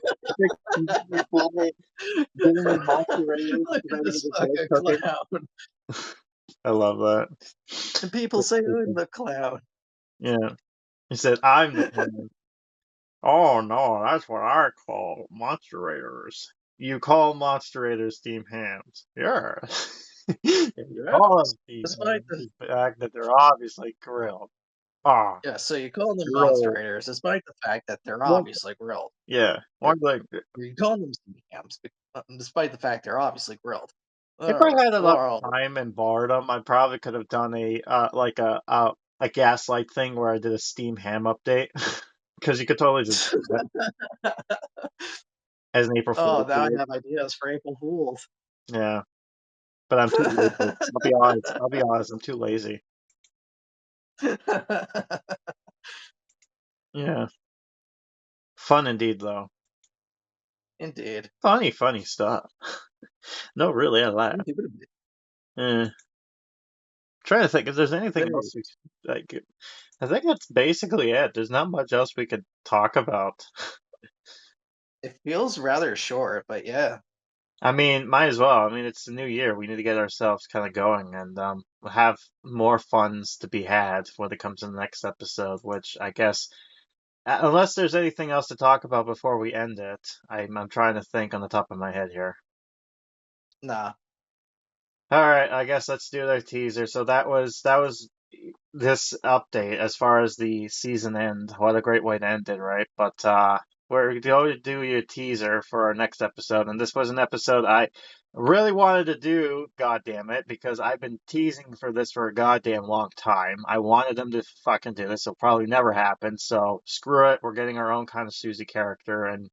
Giving me mozzarella, Look at ready this to go fucking cooking. clown. I love that. And people say I'm the clown. Yeah. He said, I'm the clown. Oh no, that's what I call monsterators. You call monsterators steamed hams. Yeah. You Yeah. call them steamed Despite hams. the The fact that they're obviously grilled. Ah, Yeah, so you call them monster grilled. raiders, despite the fact that they're What? obviously grilled. Yeah. Or Or like, you call them steamed hams, despite the fact they're obviously grilled. if I had enough Well, time and boredom, I probably could have done a gaslight thing where I did a steam ham update. Because you could totally just do that as an April oh, Fool's now I joke. have ideas for April Fools. Yeah. But I'm too lazy. I'll be honest. I'm too lazy. Yeah. Fun indeed, though. Indeed. Funny stuff. No, really, I laugh. Eh. Trying to think if there's anything else like. I think that's basically it. There's not much else we could talk about. It feels rather short, but yeah. I mean, might as well. I mean, it's the new year. We need to get ourselves kind of going and have more funds to be had when it comes to the next episode, which I guess, unless there's anything else to talk about before we end it, I'm trying to think on the top of my head here. Nah. All right, I guess let's do the teaser. So that was this update as far as the season end. What a great way to end it, right? But we're going to do your teaser for our next episode, and this was an episode I really wanted to do, god damn it, because I've been teasing for this for a goddamn long time. I wanted them to fucking do this. It'll probably never happen, so screw it. We're getting our own kind of Susie character, and you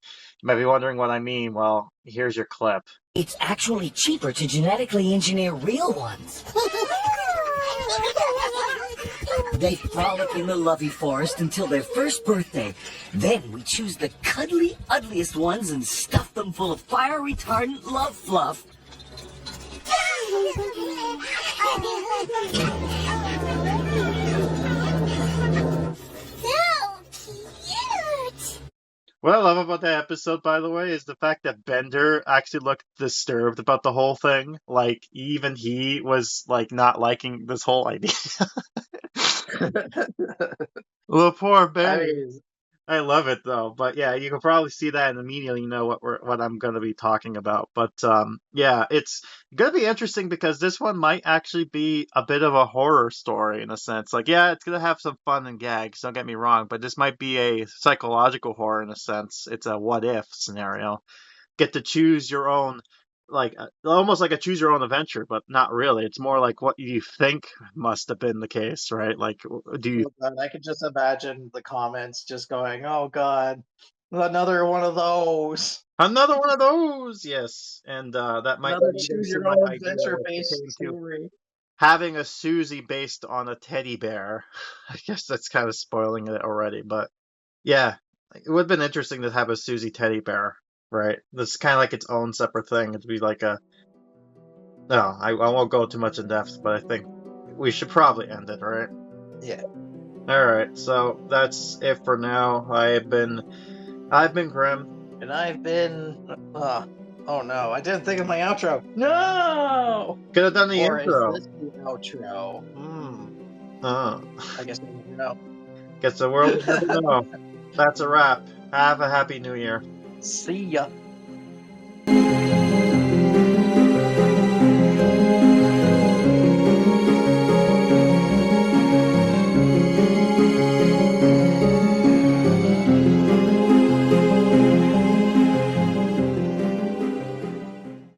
might be wondering what I mean. Well, here's your clip. It's actually cheaper to genetically engineer real ones. They frolic in the lovey forest until their first birthday. Then we choose the cuddly, ugliest ones and stuff them full of fire retardant love fluff. What I love about that episode, by the way, is the fact that Bender actually looked disturbed about the whole thing. Like, even he was, like, not liking this whole idea. The poor Bender. I mean, I love it though, but yeah, you can probably see that and immediately you know what I'm going to be talking about. But yeah, it's going to be interesting because this one might actually be a bit of a horror story in a sense. Like, yeah, it's going to have some fun and gags. Don't get me wrong, but this might be a psychological horror in a sense. It's a what if scenario. Get to choose your own, like almost like a choose your own adventure, but not really. It's more like what you think must have been the case, right? Like, do you Oh god, I could just imagine the comments just going, "Oh god, another one of those, another one of those? Yes, and that might another lead choose into your my own idea adventure when it based came to story." having a Susie based on a teddy bear. I guess that's kind of spoiling it already, but yeah, it would have been interesting to have a Susie teddy bear, right? That's kind of like its own separate thing. It'd be like a no, I won't go too much in depth, but I think we should probably end it, right? Yeah, All right, so that's it for now. I've been Grim. and I've been. Oh no, I didn't think of my outro. No, Could have done the or is intro. this the outro? Uh, I guess I never know. guess the world will never know. That's a wrap. Have a happy new year. See ya.